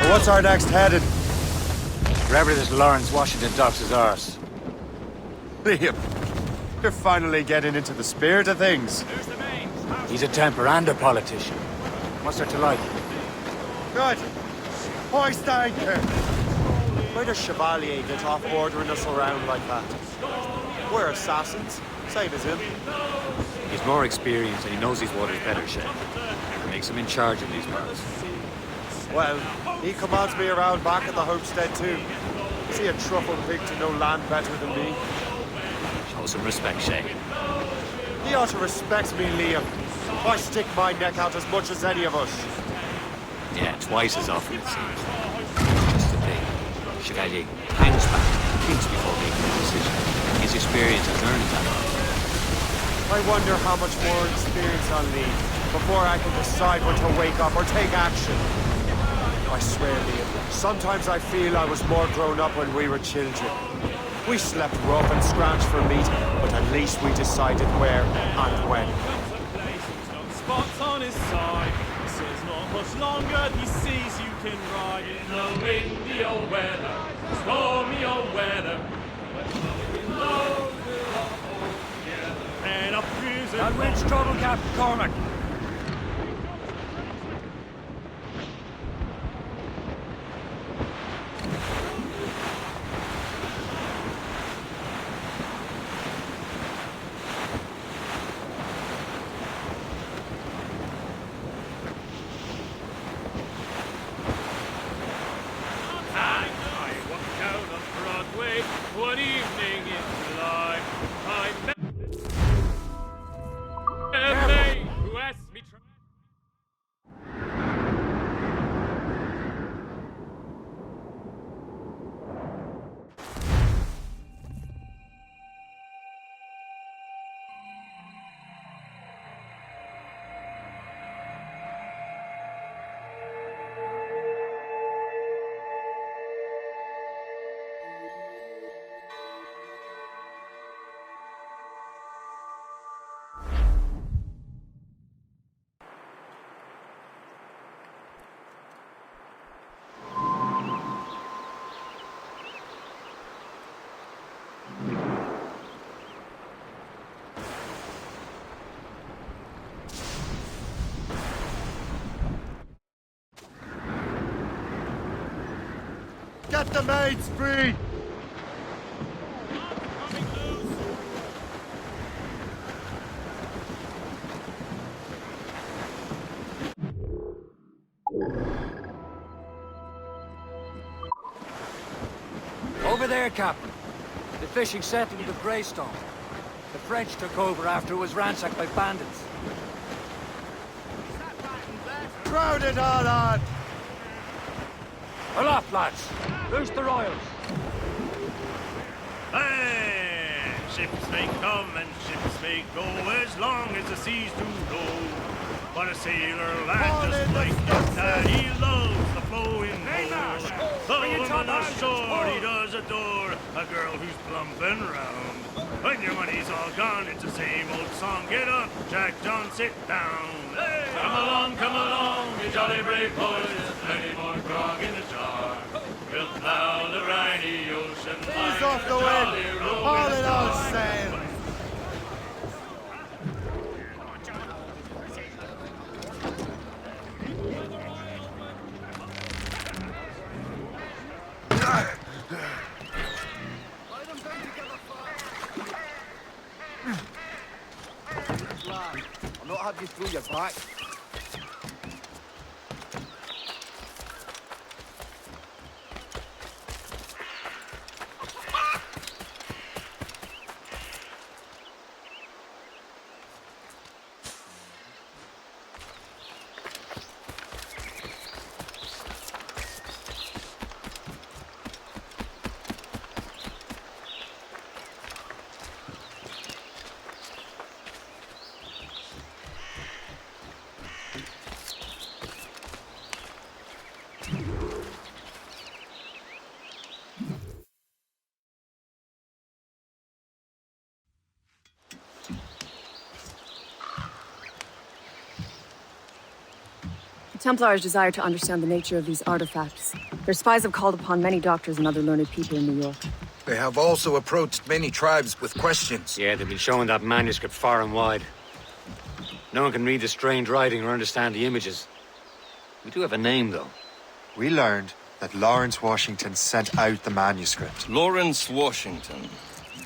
What's our next heading? Wherever this Lawrence Washington docks is ours. Liam, you're finally getting into the spirit of things. He's a Templar and a politician. What's there to like? Good. Hoist anchor. Why does Chevalier get off ordering us around like that? We're assassins, same as him. He's more experienced and he knows these waters better, Shay. It makes him in charge of these parts. Well, he commands me around back at the homestead too. Is he a truffle pig to know land better than me? Show some respect, Shay. He ought to respect me, Liam. I stick my neck out as much as any of us. Yeah, twice as often, it seems. Just the thing. Chevalier hangs back, thinks before making a decision. His experience has earned that. I wonder how much more experience I'll need before I can decide when to wake up or take action. I swear, Liam, sometimes I feel I was more grown up when we were children. We slept rough and scratched for meat, but at least we decided where and when. Spots on his side. He says not much longer. He sees you can ride in the windy old weather, stormy old weather. And up cruising. That wind's trouble, Captain Cormac. One evening in July, I met a maid who had Get the mates free! Over there, Captain. The fishing settlement of Greystone. The French took over after it was ransacked by bandits. Crowd it all on! Aloft, lads! Loose the royals! Hey! Ships may come and ships may go as long as the seas do roll. But a sailor lad just like his dad, he loves the flowing bowl. Though on the shore he does adore a girl who's plump and round. When your money's all gone, it's the same old song. Get up, Jack John, sit down. Hey! Come along, you jolly brave boys. There's plenty more grog in the jar. We'll plow the briny ocean. Ease off the wind! Haul it all sail! I'll not have you through your back. The Templars desire to understand the nature of these artifacts. Their spies have called upon many doctors and other learned people in New York. They have also approached many tribes with questions. Yeah, they've been showing that manuscript far and wide. No one can read the strange writing or understand the images. We do have a name, though. We learned that Lawrence Washington sent out the manuscript. Lawrence Washington.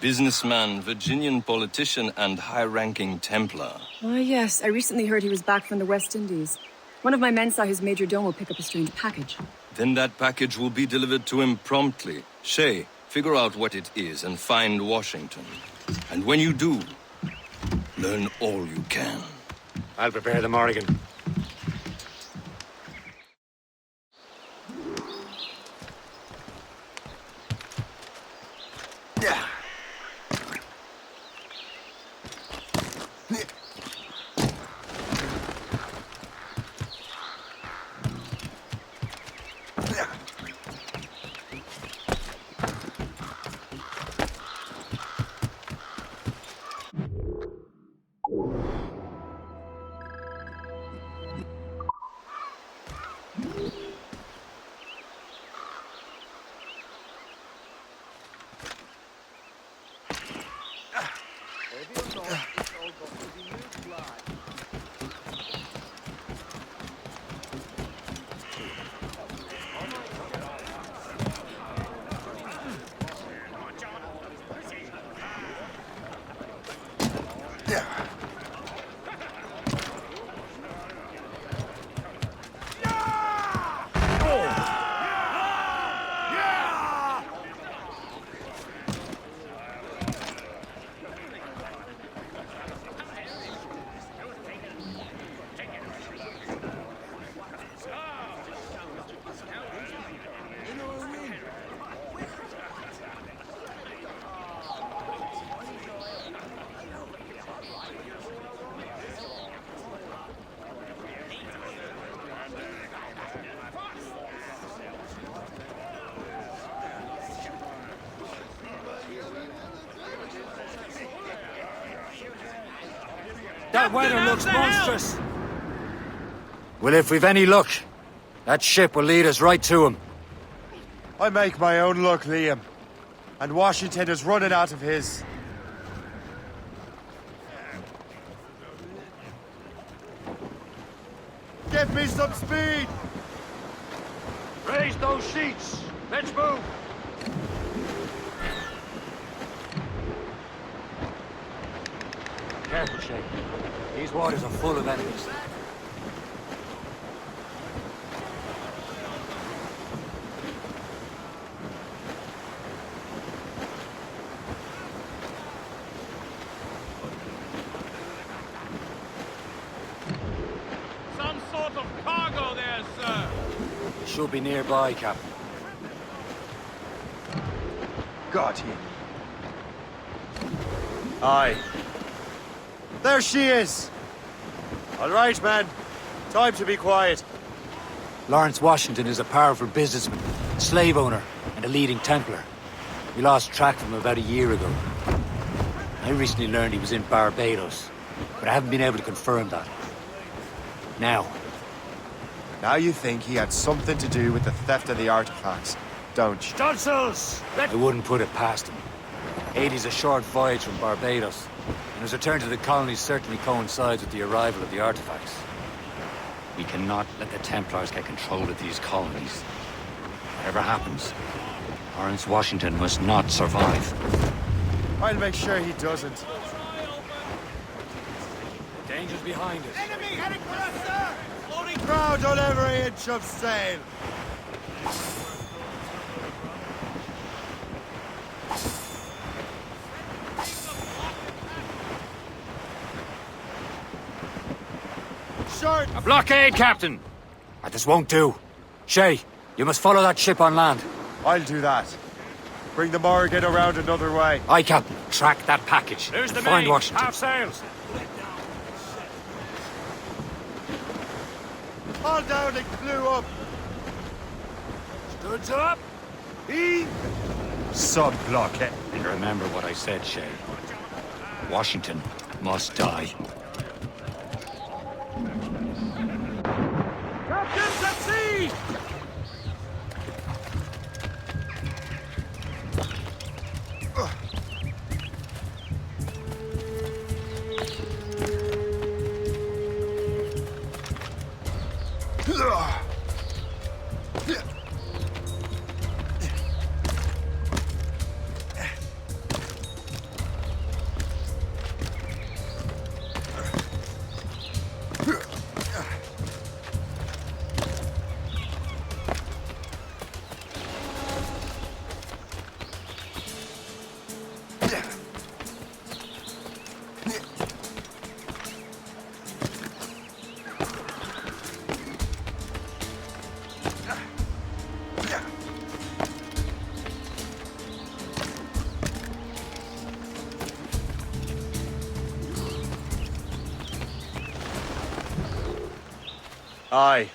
Businessman, Virginian politician, and high-ranking Templar. Ah, yes. I recently heard he was back from the West Indies. One of my men saw his major domo pick up a strange package. Then that package will be delivered to him promptly. Shay, figure out what it is and find Washington. And when you do, learn all you can. I'll prepare the Morrigan. That weather looks monstrous. Well, if we've any luck, that ship will lead us right to him. I make my own luck, Liam. And Washington is running out of his. Give me some speed! Raise those sheets! Let's move! Careful, Shay. These waters are full of enemies. Some sort of cargo there, sir. It should be nearby, Captain. Got him. Aye. There she is! All right, man. Time to be quiet. Lawrence Washington is a powerful businessman, slave owner, and a leading Templar. We lost track of him about a year ago. I recently learned he was in Barbados, but I haven't been able to confirm that. Now you think he had something to do with the theft of the artifacts, don't you? Tonsils! I wouldn't put it past him. Haiti's a short voyage from Barbados, and his return to the colonies certainly coincides with the arrival of the artifacts. We cannot let the Templars get control of these colonies. Whatever happens, Lawrence Washington must not survive. I'll make sure he doesn't. The danger's behind us. Enemy heading for us, sir! Loading Crowd on every inch of sail! Short! A blockade, Captain! This won't do. Shay, you must follow that ship on land. I'll do that. Bring the Morrigan around another way. Aye, Captain. Track that package. There's the Find main. Washington. Half sails. Haul down and clew up. Studs up. Sub-blockade. And remember what I said, Shay. Washington must die. Captains at sea! Aye.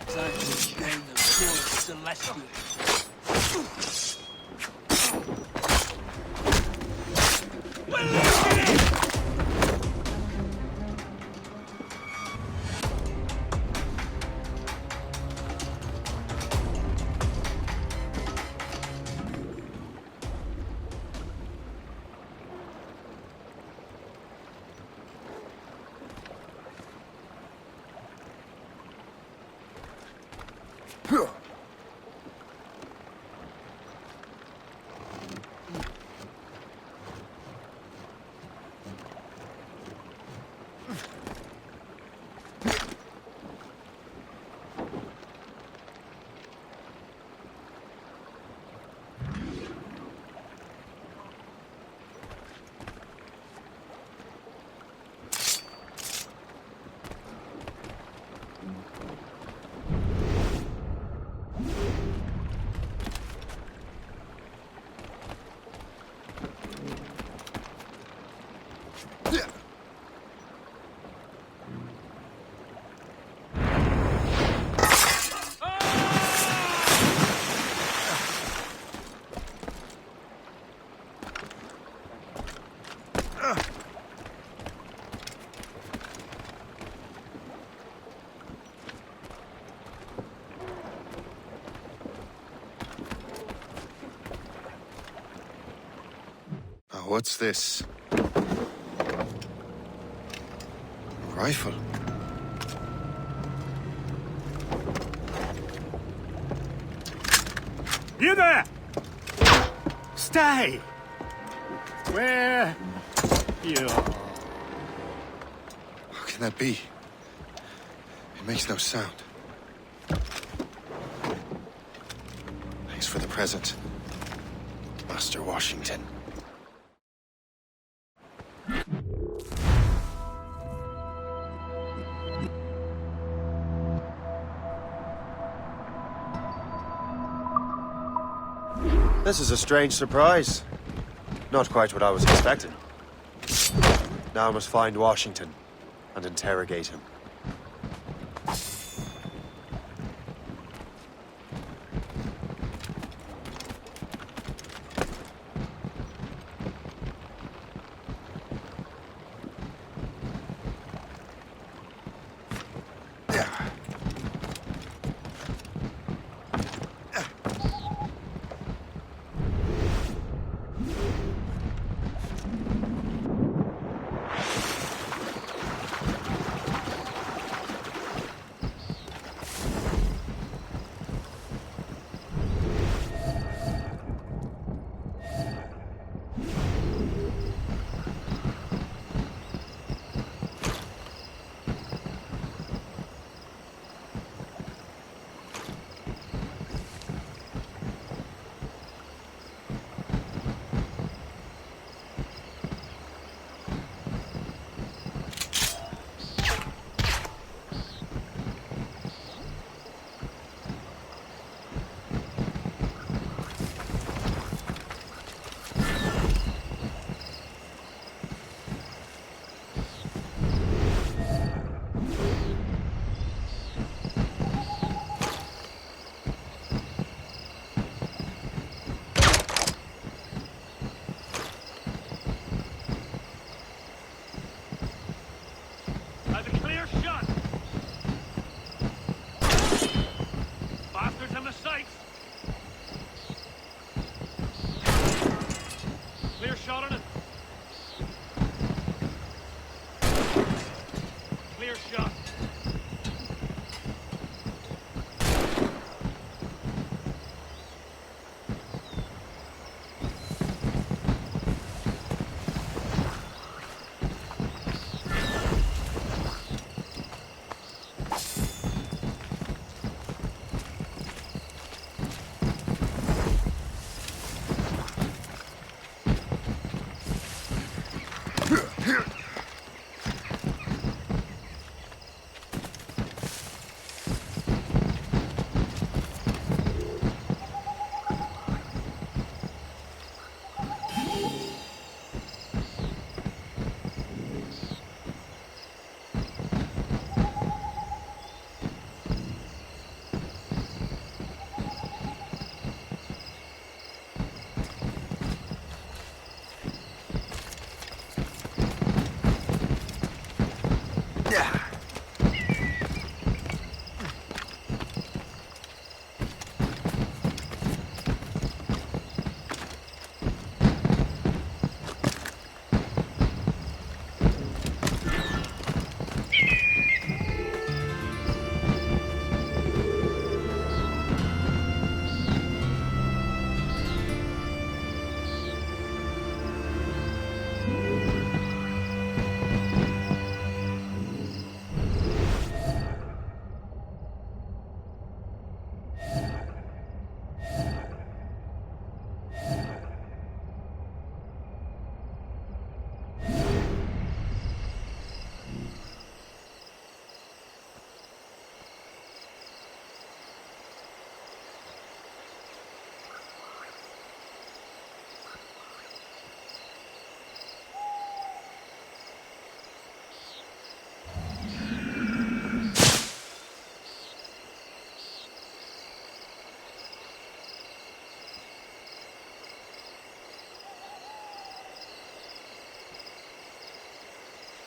Time to join the Celestial. What's this? A rifle. You there! Stay! Where you are? How can that be? It makes no sound. Thanks for the present, Master Washington. This is a strange surprise. Not quite what I was expecting. Now I must find Washington and interrogate him.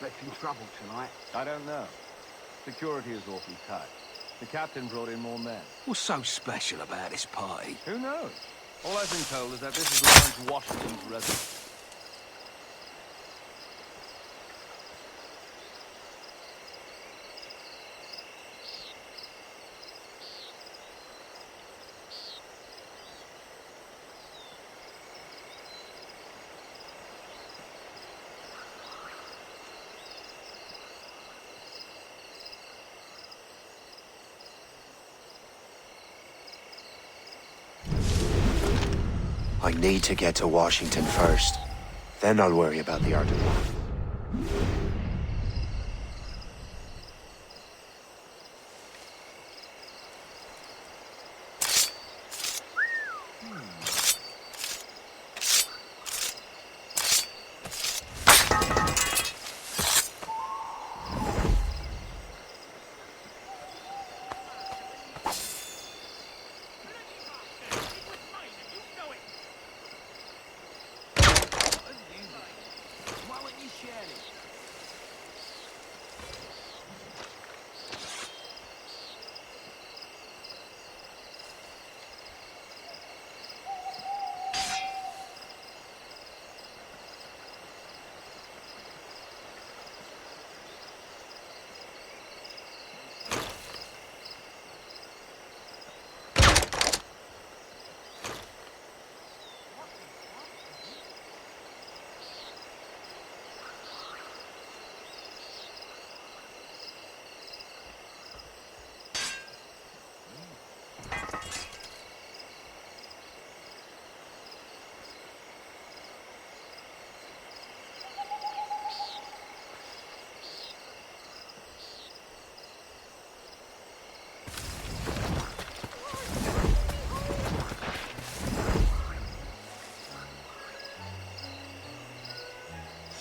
Expecting trouble tonight? I don't know. Security is awfully tight. The captain brought in more men. What's so special about this party? Who knows? All I've been told is that this is Lawrence Washington's residence. I need to get to Washington first. Then I'll worry about the art of life.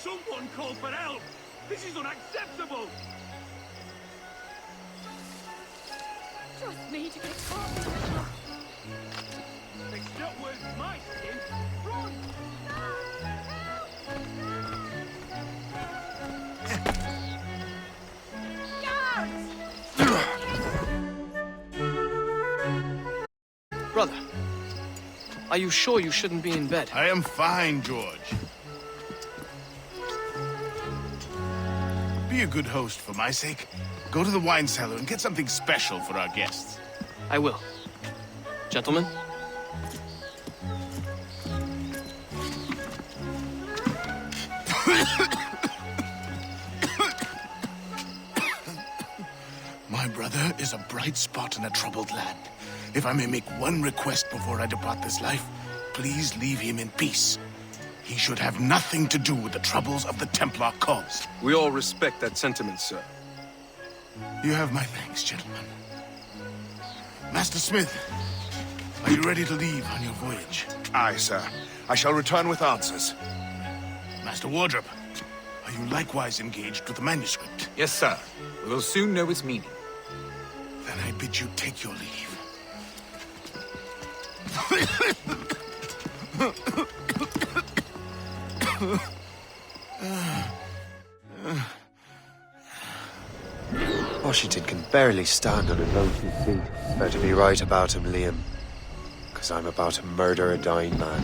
Someone call for help! This is unacceptable! Trust me to get caught in the middle. It's not worth my skin! Run! Brother, are you sure you shouldn't be in bed? I am fine, George. Be a good host for my sake. Go to the wine cellar and get something special for our guests. I will. Gentlemen? My brother is a bright spot in a troubled land. If I may make one request before I depart this life, please leave him in peace. He should have nothing to do with the troubles of the Templar cause. We all respect that sentiment, sir. You have my thanks, gentlemen. Master Smith, are you ready to leave on your voyage? Aye, sir. I shall return with answers. Master Wardrop, are you likewise engaged with the manuscript? Yes, sir. We will soon know its meaning. Then I bid you take your leave. Washington can barely stand on a low 2 feet. Better be right about him, Liam. Because I'm about to murder a dying man.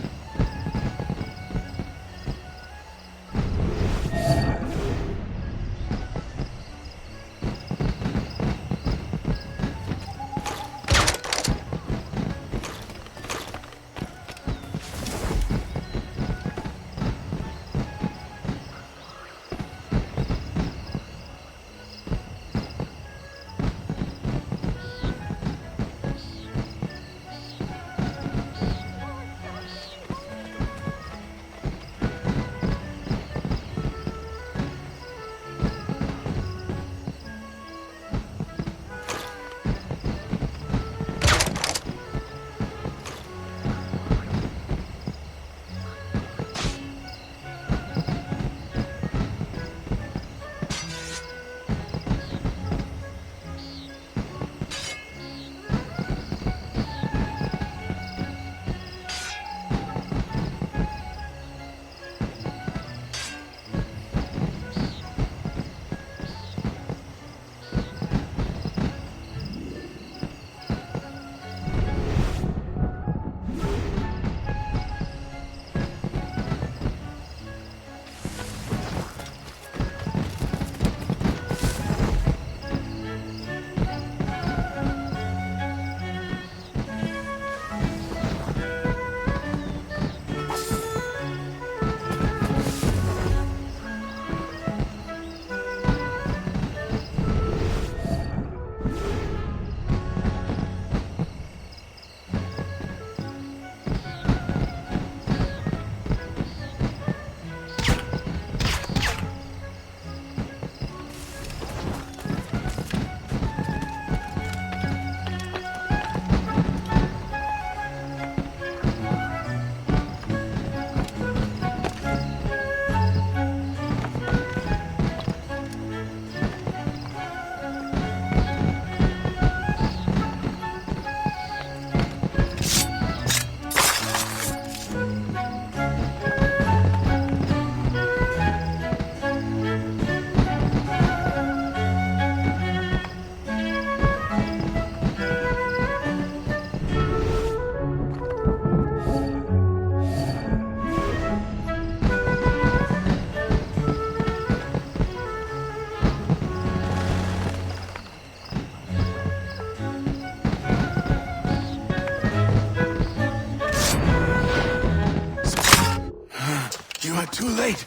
Too late,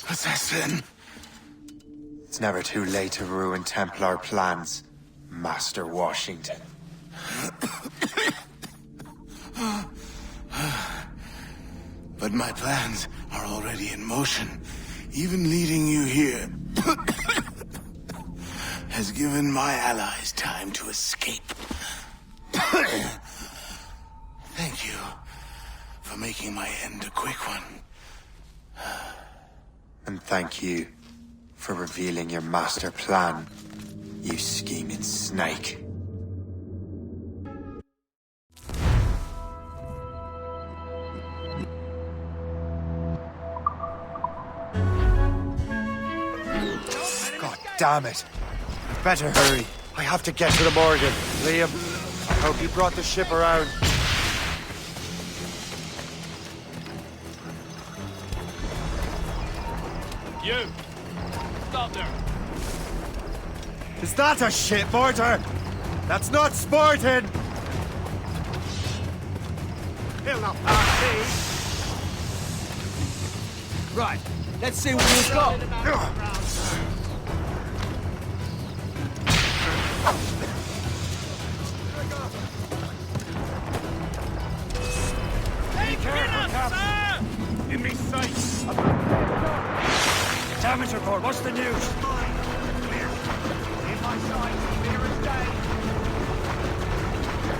assassin. It's never too late to ruin Templar plans, Master Washington. But my plans are already in motion. Even leading you here has given my allies time to escape. Thank you for making my end a quick one. And thank you for revealing your master plan, you scheming snake. God damn it! I better hurry. I have to get to the Morgan. Liam, I hope you brought the ship around. You! Stop there! Is that a ship mortar? That's not sporting! He'll not pass me. Right, let's see what you've got. Be careful, Captain! Give me sight! Damage report, what's the news? In my sight, clear as day.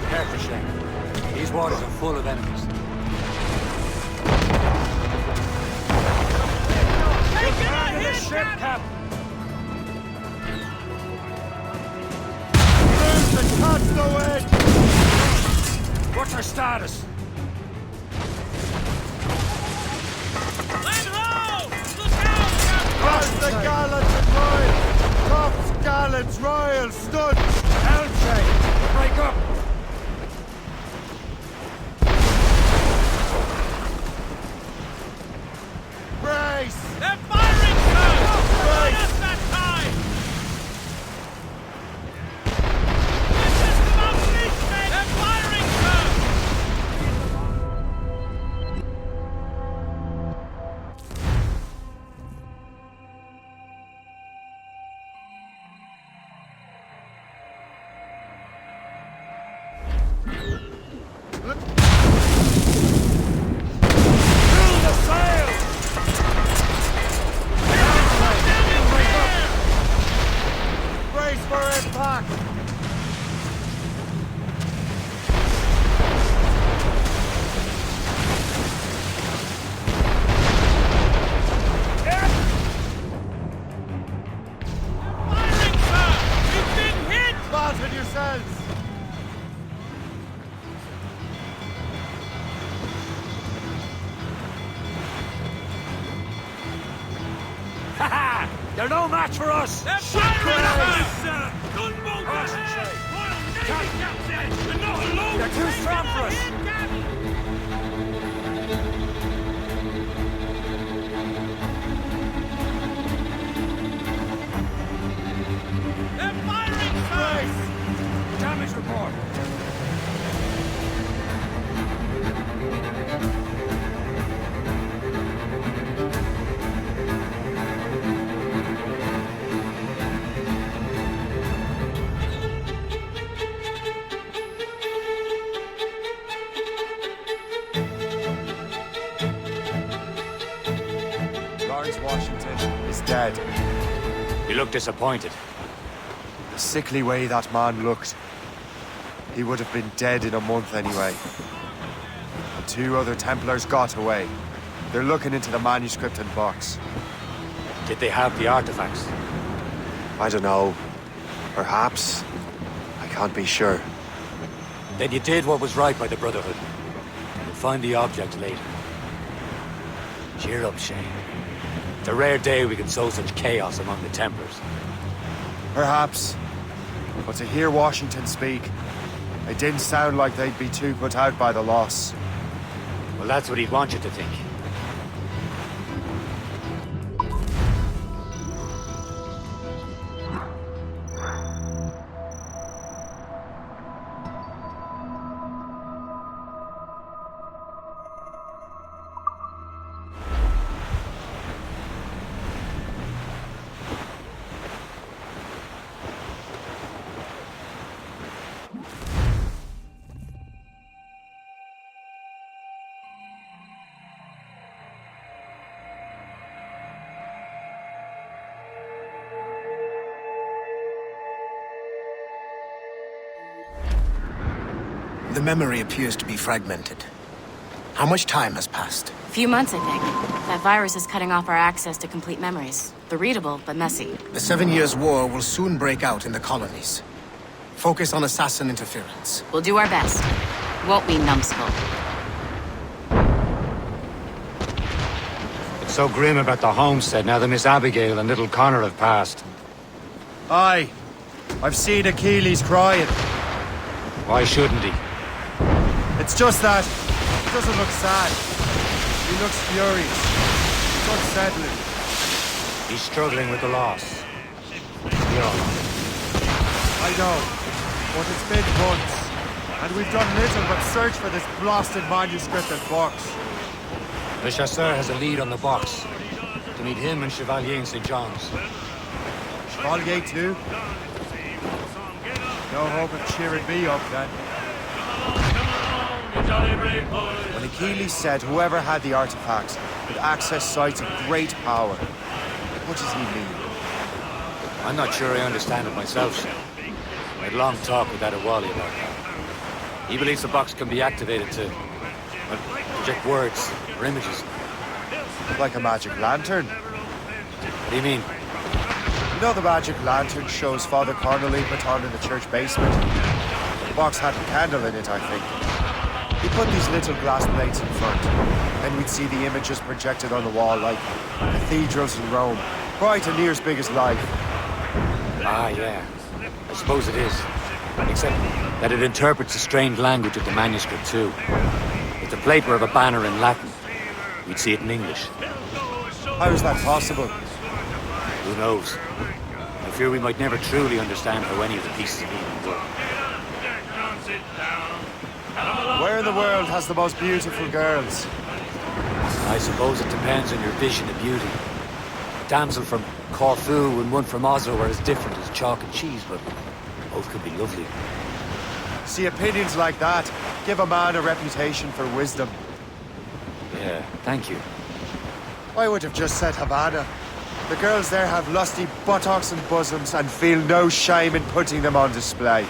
Careful, Shane. These waters are full of enemies. Take it out of the ship, Captain! Move to touch the wind! What's our status? Cross the gallant deployed! Tops gallant Heads royal, stood! Helm check! Break up! Brace! They're firing, sir! Right at that time! This is about policemen! They're firing, sir! Brace for impact! Firing, sir! We've been hit! Fasten yourselves! Ha! They're no match for us! They're firing at us, sir! Gunboat ahead! Royal Navy captain! We're not alone! They're too strong for us! They're firing, sir! Damage report! Lawrence Washington is dead. You look disappointed. The sickly way that man looked. He would have been dead in a month anyway. The 2 other Templars got away. They're looking into the manuscript and box. Did they have the artifacts? I don't know. Perhaps. I can't be sure. Then you did what was right by the Brotherhood. You'll find the object later. Cheer up, Shane. It's a rare day we can sow such chaos among the Templars. Perhaps. But to hear Washington speak, it didn't sound like they'd be too put out by the loss. Well, that's what he'd want you to think. The memory appears to be fragmented. How much time has passed? A few months, I think. That virus is cutting off our access to complete memories. They're readable, but messy. The 7 Years' War will soon break out in the colonies. Focus on assassin interference. We'll do our best. Won't we, numbskull? It's so grim about the homestead now that Miss Abigail and little Connor have passed. Aye. I've seen Achilles crying. Why shouldn't he? It's just that he doesn't look sad. He looks furious. It's unsettling. He's struggling with the loss. We all are. I know, but it's been months, and we've done little but search for this blasted manuscript and box. Le Chasseur has a lead on the box. To meet him and Chevalier in St. John's. Chevalier too? No hope of cheering me up then. When Achilles said whoever had the artifacts could access sites of great power, what does he mean? I'm not sure I understand it myself, sir. I had a long talk with Adewale about that. He believes the box can be activated to, well, project words or images. Like a magic lantern? What do you mean? You know the magic lantern shows Father Connolly put on in the church basement? The box had a candle in it, I think. We put these little glass plates in front. Then we'd see the images projected on the wall like cathedrals in Rome. Bright and near as big as life. Ah, yeah. I suppose it is. Except that it interprets the strange language of the manuscript, too. If the plate were of a banner in Latin, we'd see it in English. How is that possible? Who knows? I fear we might never truly understand how any of the pieces of Eden work. Where in the world has the most beautiful girls? I suppose it depends on your vision of beauty. A damsel from Corfu and one from Oslo are as different as chalk and cheese, but both could be lovely. See, opinions like that give a man a reputation for wisdom. Yeah, thank you. I would have just said Havana. The girls there have lusty buttocks and bosoms and feel no shame in putting them on display.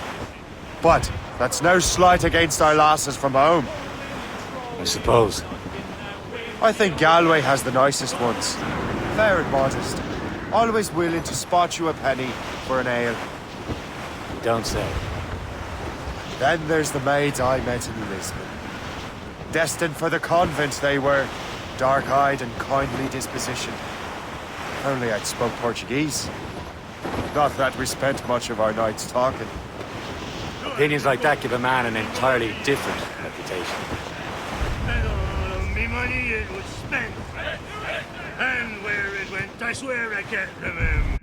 But that's no slight against our lasses from home. I suppose. I think Galway has the nicest ones. Fair and modest. Always willing to spot you a penny for an ale. Don't say. Then there's the maids I met in Lisbon. Destined for the convent they were. Dark-eyed and kindly dispositioned. If only I'd spoke Portuguese. Not that we spent much of our nights talking. Opinions like that give a man an entirely different reputation. And all of me money it was spent. And where it went, I swear I can't remember.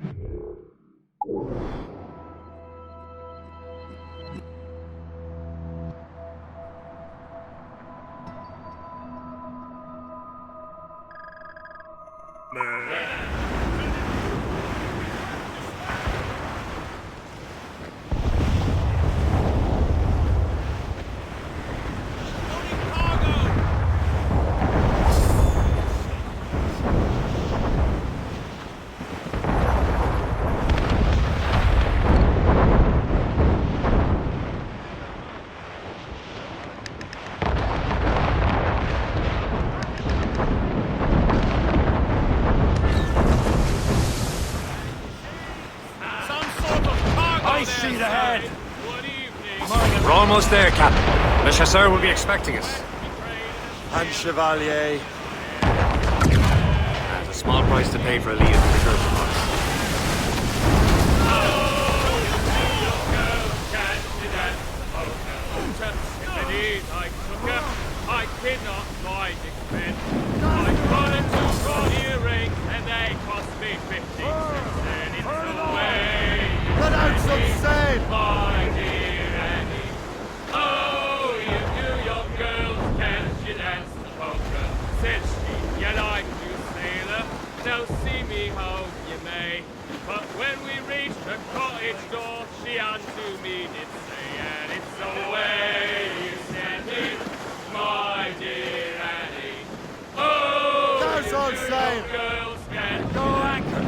We're almost there, Captain. Le Chasseur will be expecting us. And Chevalier. There's a small price to pay for a lead in the recursion box. I cannot buy the men. I got into raw earrings and they cost me 50 cents. And it's the way. Let out some sand! My dear Annie. Oh, you do your girls can she dance the polka? Said she, you like to sailor. Now see me how you may. But when we reached the cottage door, she unto me did say, and it's the way you send it, my dear Annie. Oh, There's all sail! girls can go anchor.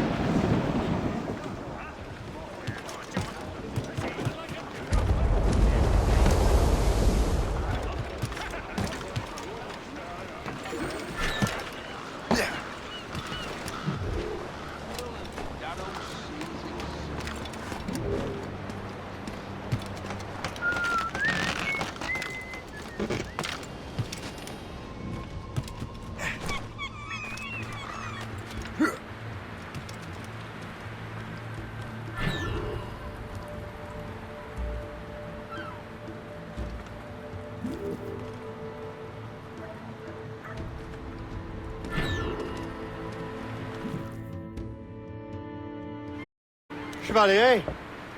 Chevalier,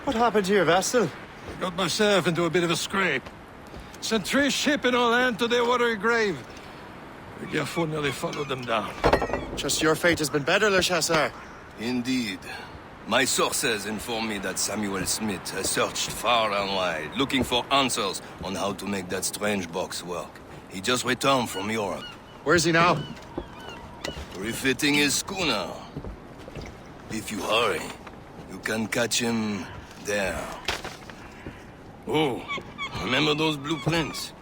what happened to your vessel? Got myself into a bit of a scrape. Sent 3 ships in all land to their watery grave. The Garfou nearly followed them down. Just your fate has been better, Le Chasseur. Indeed. My sources inform me that Samuel Smith has searched far and wide, looking for answers on how to make that strange box work. He just returned from Europe. Where's he now? Refitting his schooner. If you hurry, you can catch him there. Oh, remember those blueprints?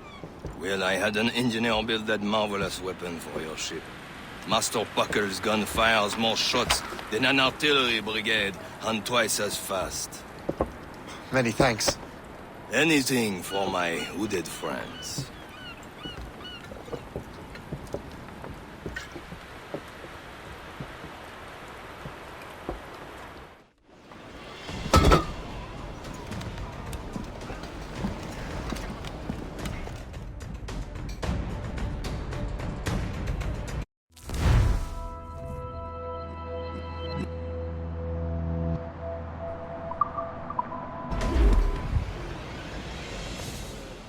Well, I had an engineer build that marvelous weapon for your ship. Master Puckle's gun fires more shots than an artillery brigade, and twice as fast. Many thanks. Anything for my hooded friends.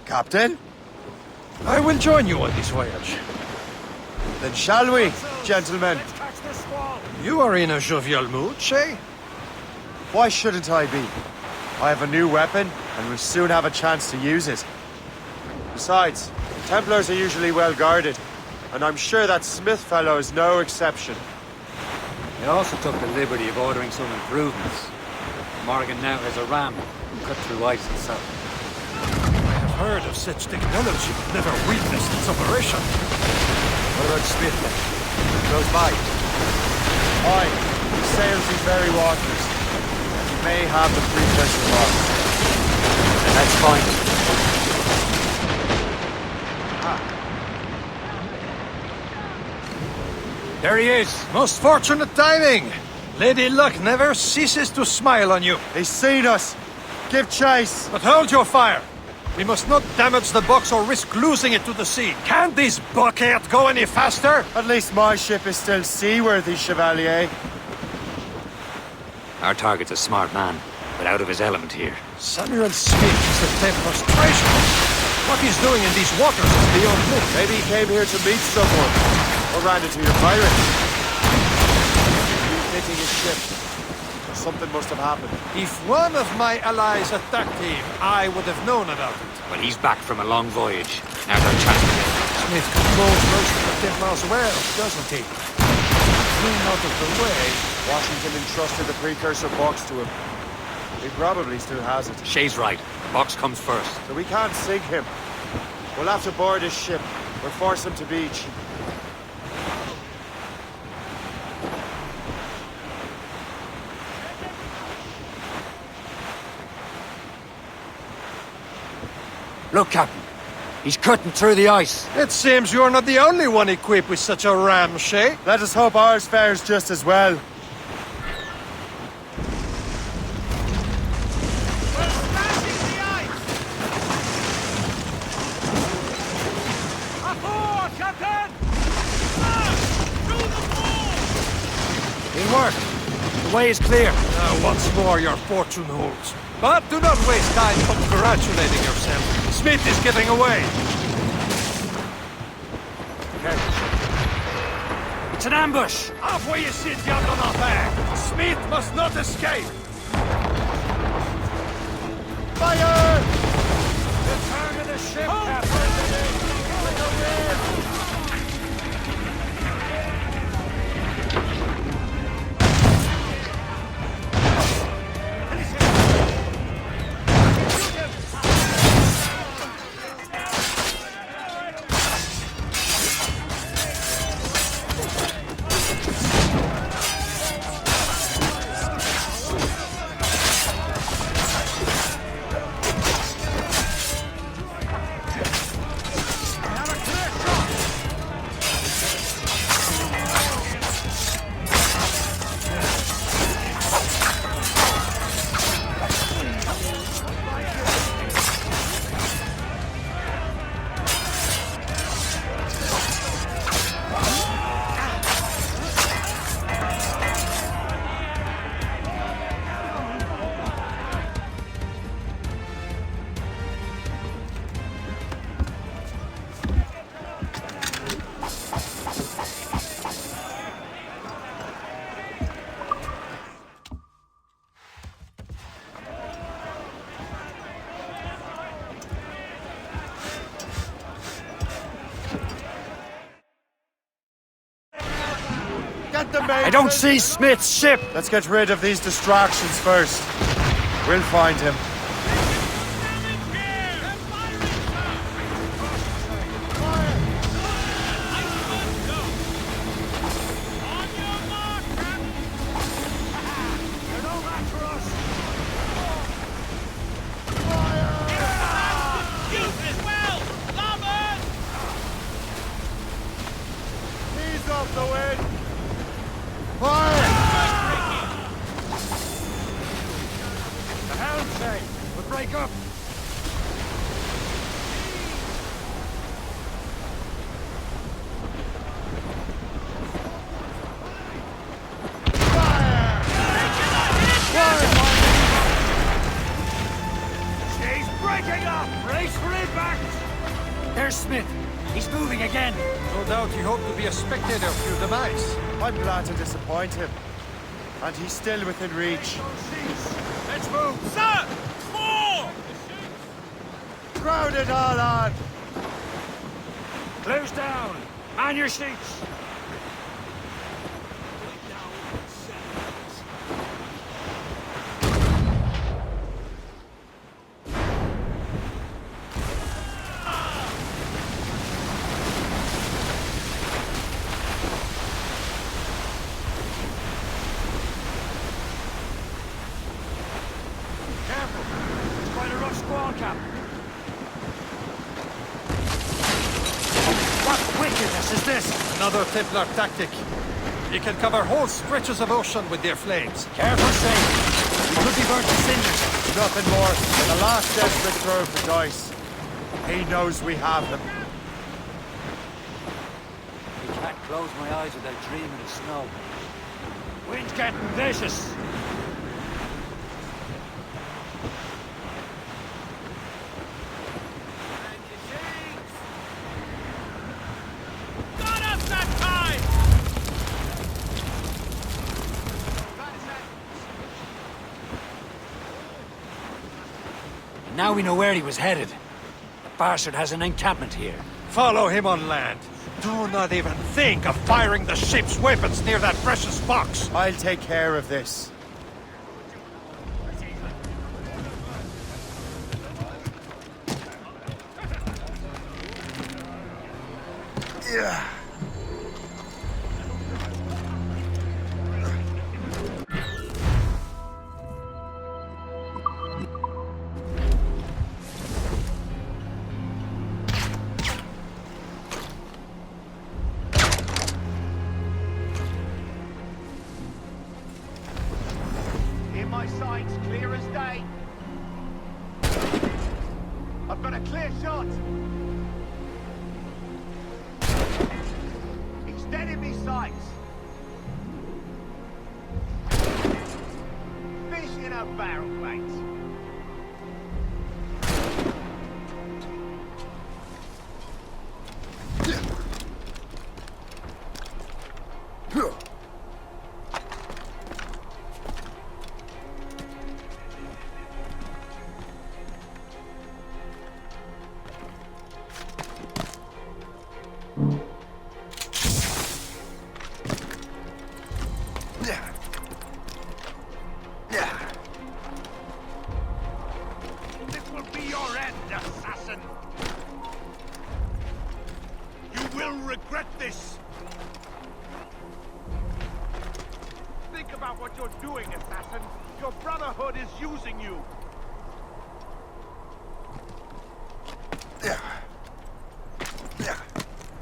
Captain? I will join you on this voyage. Then shall we, gentlemen? You are in a jovial mood, Shay? Why shouldn't I be? I have a new weapon, and will soon have a chance to use it. Besides, Templars are usually well guarded, and I'm sure that Smith fellow is no exception. He also took the liberty of ordering some improvements. Morgan now has a ram who cut through ice itself. I have heard of such technology, but never witnessed its operation. What about Smith then? Close by. Aye, he sails these very waters. He may have the precursor box. And let's find it. There he is! Most fortunate timing! Lady Luck never ceases to smile on you. He's seen us! Give chase! But hold your fire! We must not damage the box or risk losing it to the sea. Can't this bucket go any faster? At least my ship is still seaworthy, Chevalier. Our target's a smart man, but out of his element here. Samuel Smith is the Templar's treasure. What he's doing in these waters is beyond me. Maybe he came here to meet someone. Or ran into your pirates. Hitting his ship. Something must have happened. If one of my allies attacked him, I would have known about it. Well, he's back from a long voyage. Now's our chance to get him. Smith controls most of the Templars well, doesn't he? Being out of the way, Washington entrusted the precursor box to him. He probably still has it. Shay's right. The box comes first. So we can't sink him. We'll have to board his ship, or force him to beach. Look, Captain. He's cutting through the ice. It seems you're not the only one equipped with such a ram, Shay. Let us hope ours fares just as well. It'll work. The way is clear. Once more your fortune holds. But do not waste time congratulating yourself. Smith is getting away. Okay. It's an ambush. Envoyez ces diables en enfer. Smith must not escape. Fire! Return to the ship, Captain. With the wind. I don't see Smith's ship. Let's get rid of these distractions first. We'll find him. Ease off the wind. Fire! The helm, Shay. We'll break up. She's breaking up! Brace for it! back! There's Smith. He's moving again. No doubt he hoped to be a spectator of your demise. I'm glad to disappoint him. And he's still within reach. Let's move! Sir! More! Crowd it all on! Close down! Man your seats! Another Templar tactic. You can cover whole stretches of ocean with their flames. Careful, Shane. We could be burnt to cinders. Nothing more than the last desperate throw of the dice. He knows we have them. I can't close my eyes without dreaming of snow. Wind's getting vicious. Now we know where he was headed. The bastard has an encampment here. Follow him on land. Do not even think of firing the ship's weapons near that precious box. I'll take care of this. Yeah. My sights clear as day. I've got a clear shot. He's dead in me sights. Fish in a barrel, mate. This will be your end, assassin. You will regret this. Think about what you're doing, assassin. Your Brotherhood is using you.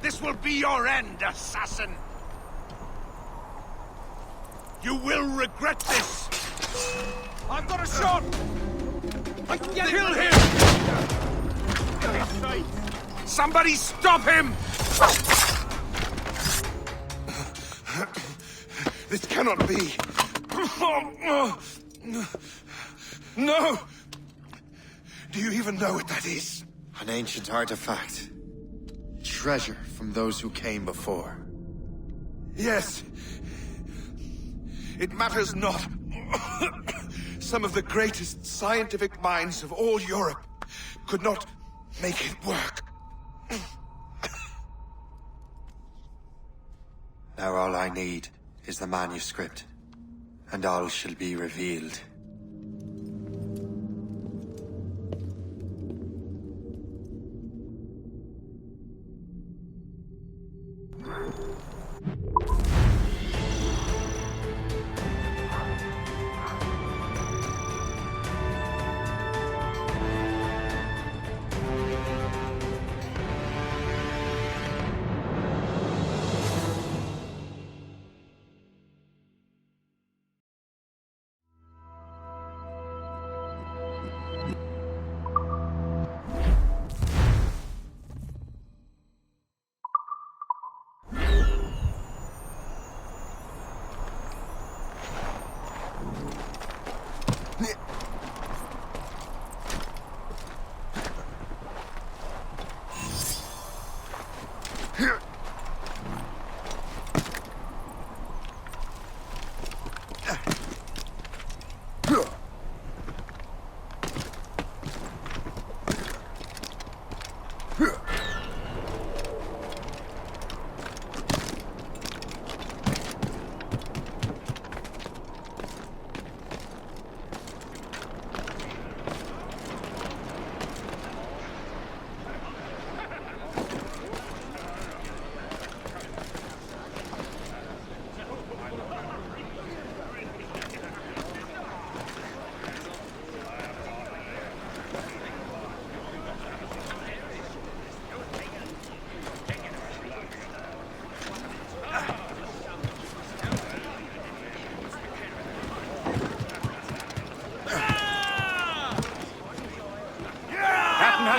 This will be your end, assassin. You will regret this. I've got a shot. I can get kill him. Somebody stop him! This cannot be. No! Do you even know what that is? An ancient artifact. Treasure from those who came before. Yes. It matters not. Some of the greatest scientific minds of all Europe could not make it work. Now all I need is the manuscript, and all shall be revealed.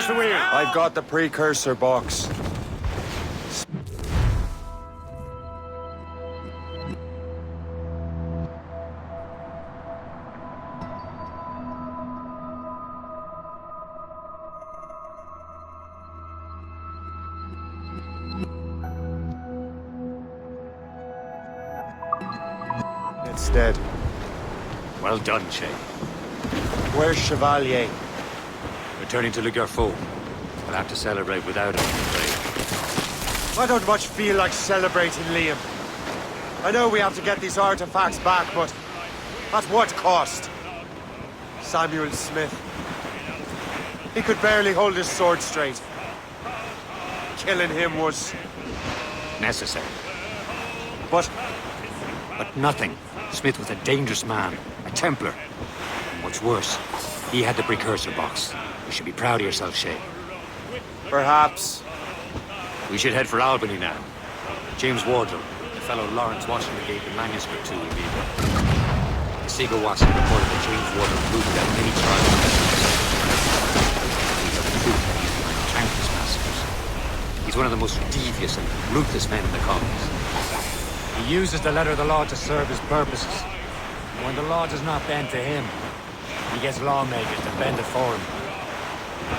Watch the wheel. I've got the precursor box. It's dead. Well done, Shay. Where's Chevalier? Returning to Le Garfaux. We'll have to celebrate without him, I'm afraid. I don't much feel like celebrating, Liam. I know we have to get these artifacts back, but at what cost? Samuel Smith. He could barely hold his sword straight. Killing him was... necessary. But nothing. Smith was a dangerous man, a Templar. And what's worse, he had the precursor box. You should be proud of yourself, Shay. Perhaps. We should head for Albany now. James Wardle, the fellow Lawrence Washington gave the manuscript to, will be there. The Seagull-Wassie reported that James Wardle rooted out many tribes. He's a proof that he's behind countless massacres. He's one of the most devious and ruthless men in the colonies. He uses the letter of the law to serve his purposes. And when the law does not bend to him, he gets lawmakers to bend it for him.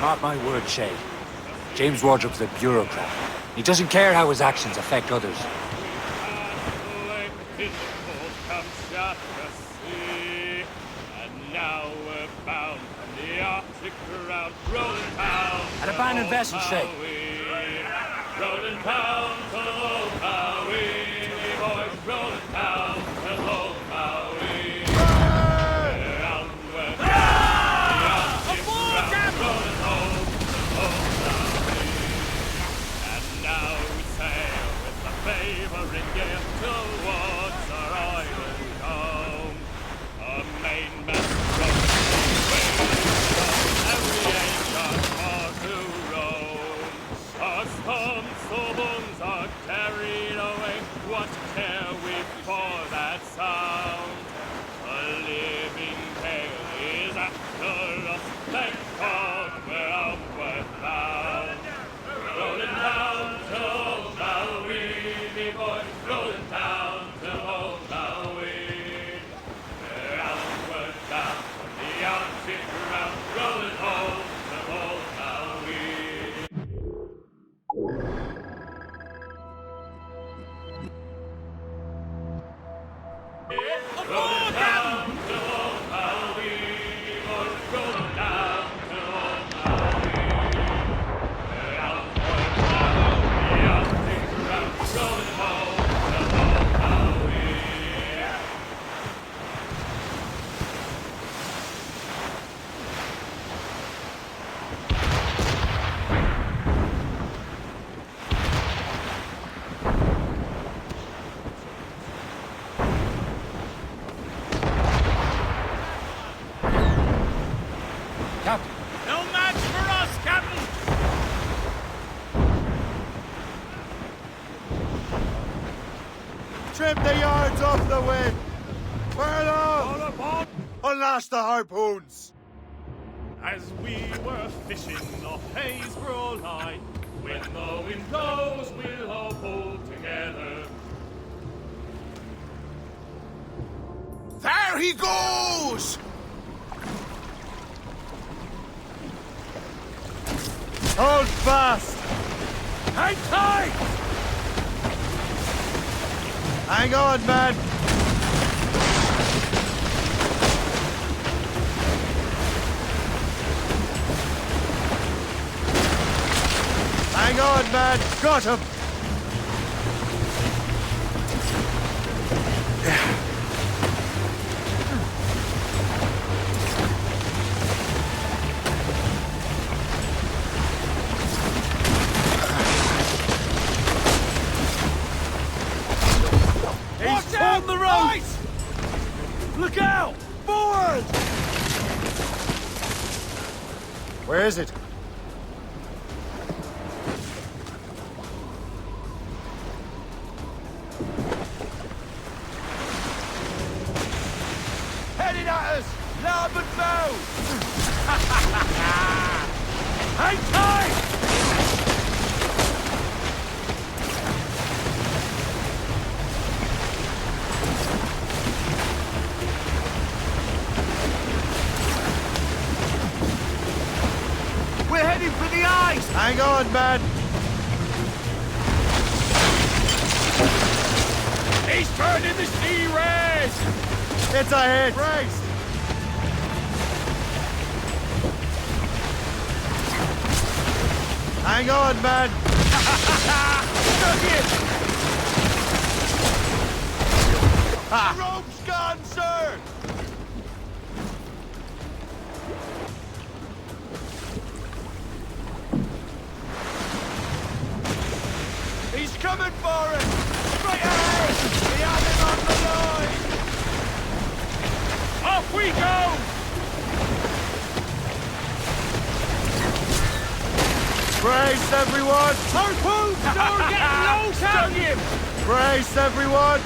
Mark my word, Shay. James Wardrop's a bureaucrat. He doesn't care how his actions affect others. An abandoned vessel, Shay. Rolling down to Old Maui, boys, rolling down to Old Maui. Roundward down, rolling home to Old Maui. And now we sail with the favouring gale towards our island home. A mainmast rolling away, and we ain't got far to roam. Our storms, the bones are carried away. What care we for that sound? A living tale is after us. Thank God we're outward bound. Rolling down to Old Maui, me boys, rolling down to Old Maui. We're outward bound from the Arctic ground, rolling home to Old Maui. Rolling down to Old Maui, boys, rolling down to Old Maui. We're outward bound from the Arctic ground, rolling home to Old Maui. Captain! No match for us, Captain! trim the yards off the wind! Furlong! Unlash the harpoons! As we were fishing off Haysborough Line, when the wind blows, we'll all pull together. There he goes! Hold fast! Hang tight! Hang on, man! Hang on, man! Got him! Watch out! The right! Look out! Forward! Where is it? Heading at us! Larboard bow! Hang tight! We're heading for the ice! Hang on, man! He's turning the sea red! It's a hit! Brace! Hang on, man! Stuck it! Ha! The rope's gone, sir! He's coming for us! Straight ahead! We have him on the line! Off we go! Brace, everyone! Harpoons! Don't get low! Stung him! Brace, everyone!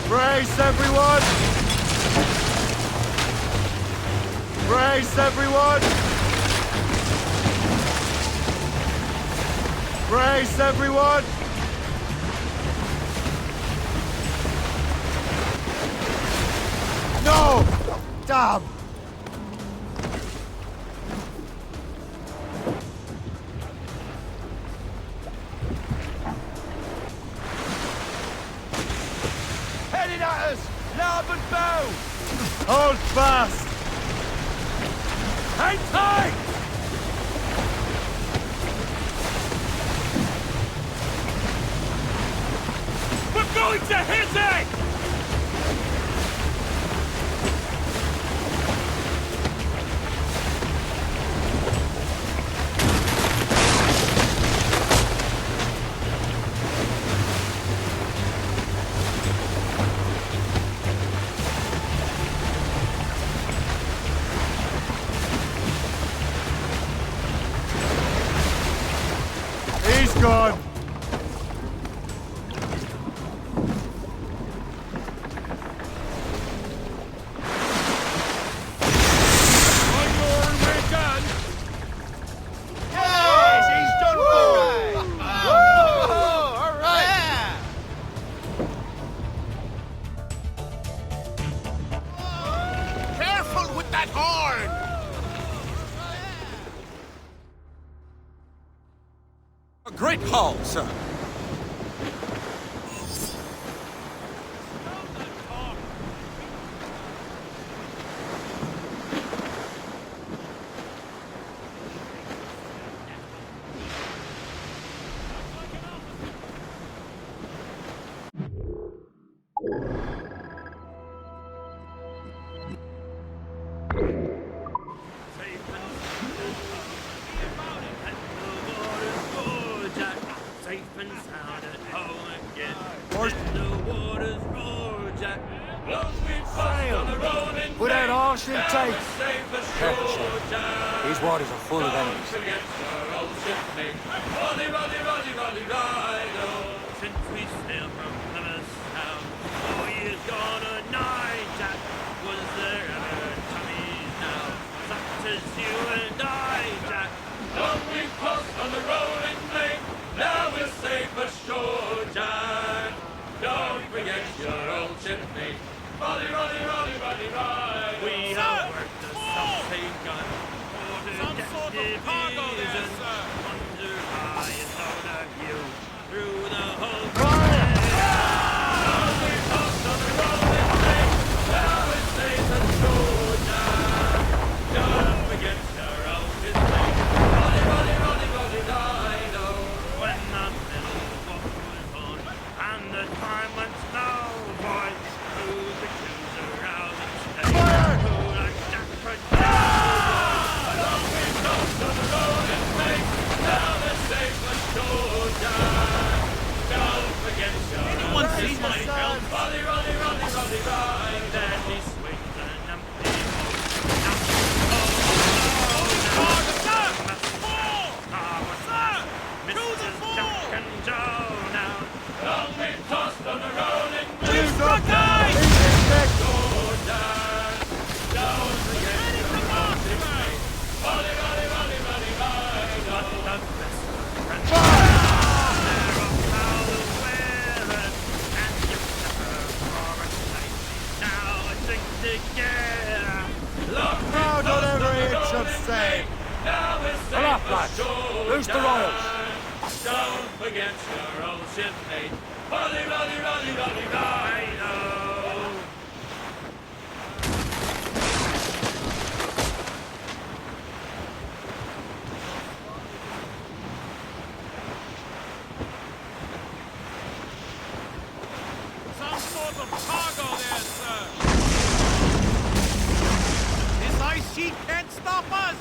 Brace, everyone! Brace, everyone! Brace, everyone! No! Damn! Heading at us! Larboard bow! Hold fast! Hang tight! We're going to hit it! He's gone! Yes, he's done for! All right! Careful with that horn! A great haul, sir. Safe and sound at home again. Let the waters roar, Jack. Sail! Put out all ship tight! Careful, Shane. These waters are full of enemies. Since we sailed from Plymouth Sound, 4 years gone a night, Jack. Was there ever Tommies now, such as you and I, Jack? Long we crossed on the rolling plain, now we're safe ashore, Jack. Don't forget your old shipmate. Rolly, rolly, rolly, rolly, rolly. We have worked the self-same gun. Some sort of cargo there, sir. Under high and low of you through the whole Long we crossed on the rolling plain, now we're safe ashore, Jack. Don't forget your old shipmate. Rolly, rolly, rolly, rolly, rolly. When the middle walk was on and the time went slow, boys, through the cruiser out and stay. Who like Jack for Along we crossed on the road. lads. Loose the royals. Down against your old shipmate. Rally, rally, rally, rally, rhino. Some sort of cargo there, sir. This ice sheet can't stop us.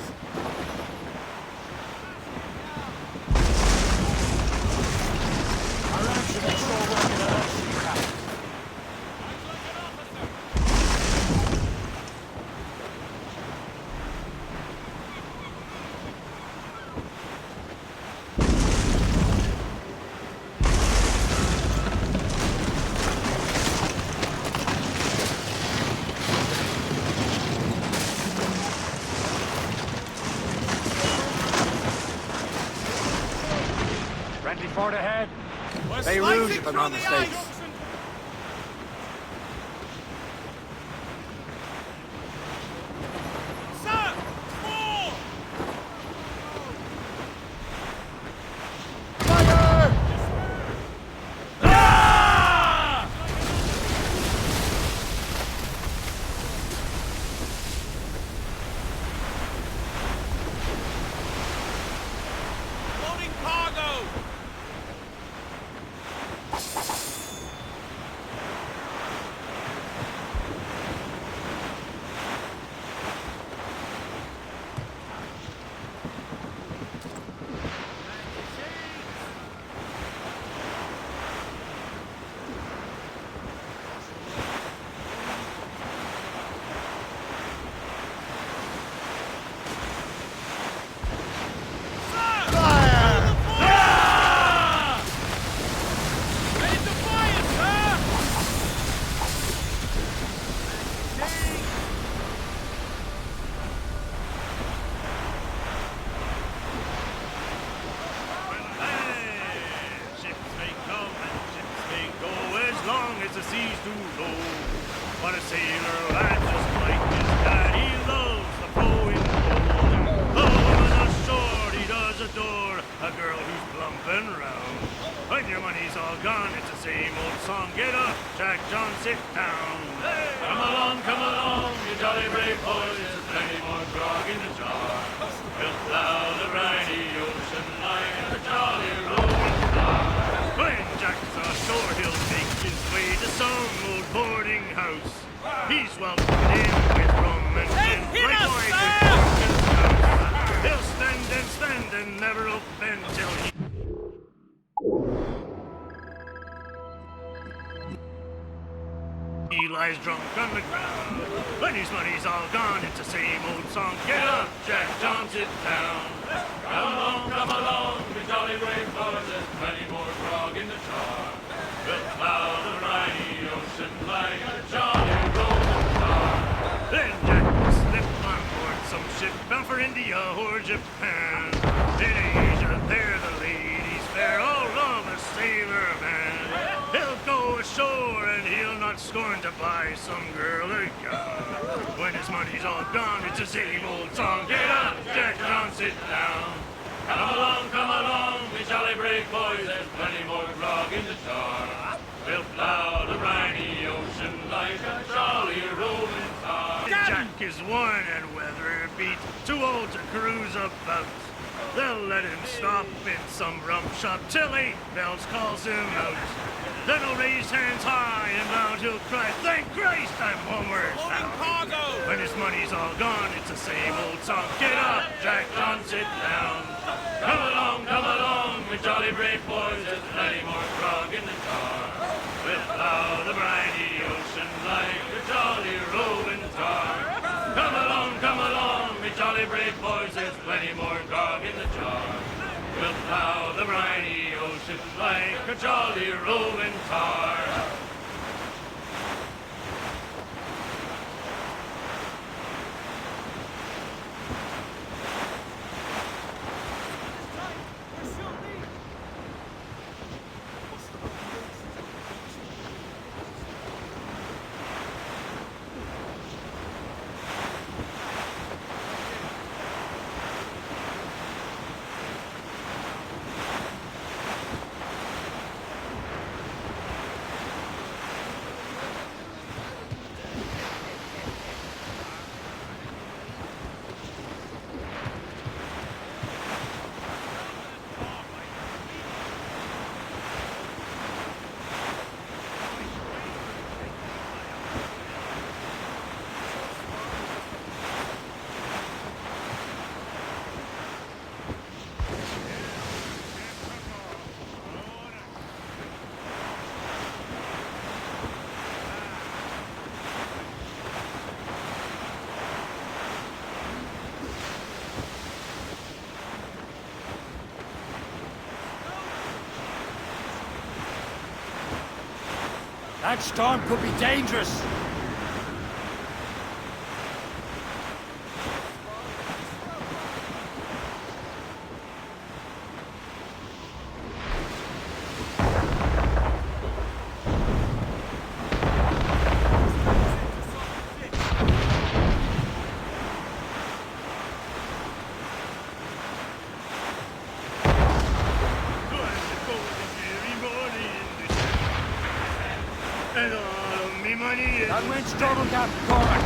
Our action is still working on us, Captain. Friendly fort ahead. Beirut, if I'm not mistaken. Sir! More! Loading cargo! Ships may come and ships may go as long as the seas do low. But a sailor lad just like his daddy loves the flowing gold. The woman ashore he does adore, a girl who's plump and round. When your money's all gone, it's the same old song. Get up, Jack John, sit down. Come along, you jolly brave boys. There's plenty more grog in the jar. We'll plow the briny ocean like a jolly rolling star. When Jack's ashore, he'll make his way to some old boarding house. He's welcomed in with rum and gin, right wide with fortune's house. He'll stand and never open till he lies drunk on the ground. When his money's all gone, it's the same old song. Get up, Jack John, sit down. Come along, we jolly brave boys. There's plenty more grog in the jar. We'll plow the briny ocean like a jolly rolling star. Then Jack will slip on board some ship bound for India or Japan. In Asia, there the ladies fair all love a sailor man. He'll go ashore and he'll not scorn to buy some girl a gown. When his money's all gone, it's the same old song. Get up, Jack John, sit down. Come along, we jolly brave boys. There's plenty more grog in the jar. We'll plow the briny ocean like a jolly rolling star. Jack is worn and weather beat, too old to cruise about. They'll let him stop in some rum shop till 8 bells calls him out. Then he'll raise hands high and loud he'll cry, thank Christ I'm homeward bound. When his money's all gone, it's the same old song. Get up, Jack John, sit down. Come along, we jolly brave boys. There's plenty more grog in the jar. We'll plow the briny ocean like a jolly rolling tar. Come along, we jolly brave boys. There's plenty more grog in the jar. We'll plow the briny ocean like a jolly rolling tar. That storm could be dangerous. And all of me money is... That wind's trouble, Captain Cormac.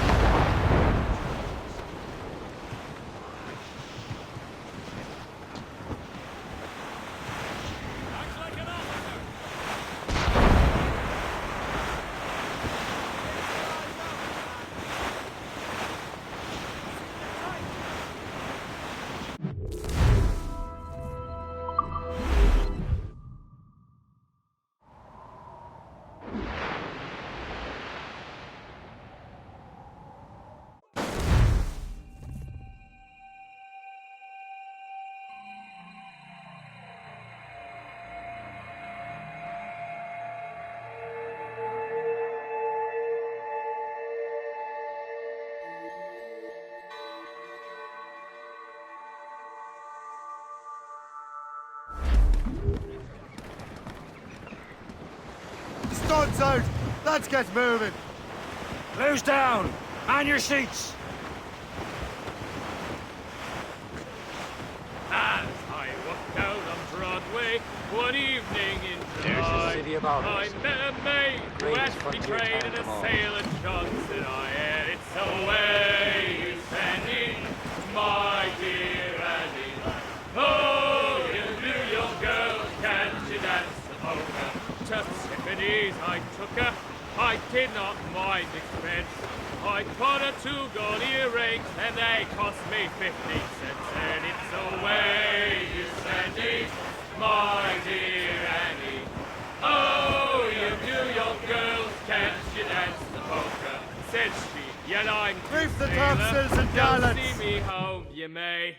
Stuns out! Let's get moving! Close down! Man your seats! As I walked out on Broadway one evening in There's the July, city of ours. I met a maid who Greatest had frontier betrayed town in a of all. sail at Johnson. I had it so way you Sandy, my dear Annie. Oh, you New York girl, can't you dance the polka? To Tiffany's I took her, I did not mind expense. I bought her 2 gold earrings and they cost me 15 cents. And it's away, you Sandy, my dear Annie. Oh, you New York girls, can't you dance the polka? Said she, yet I'm Brief the sailor. topsails and Don't gallants. see me home, you may.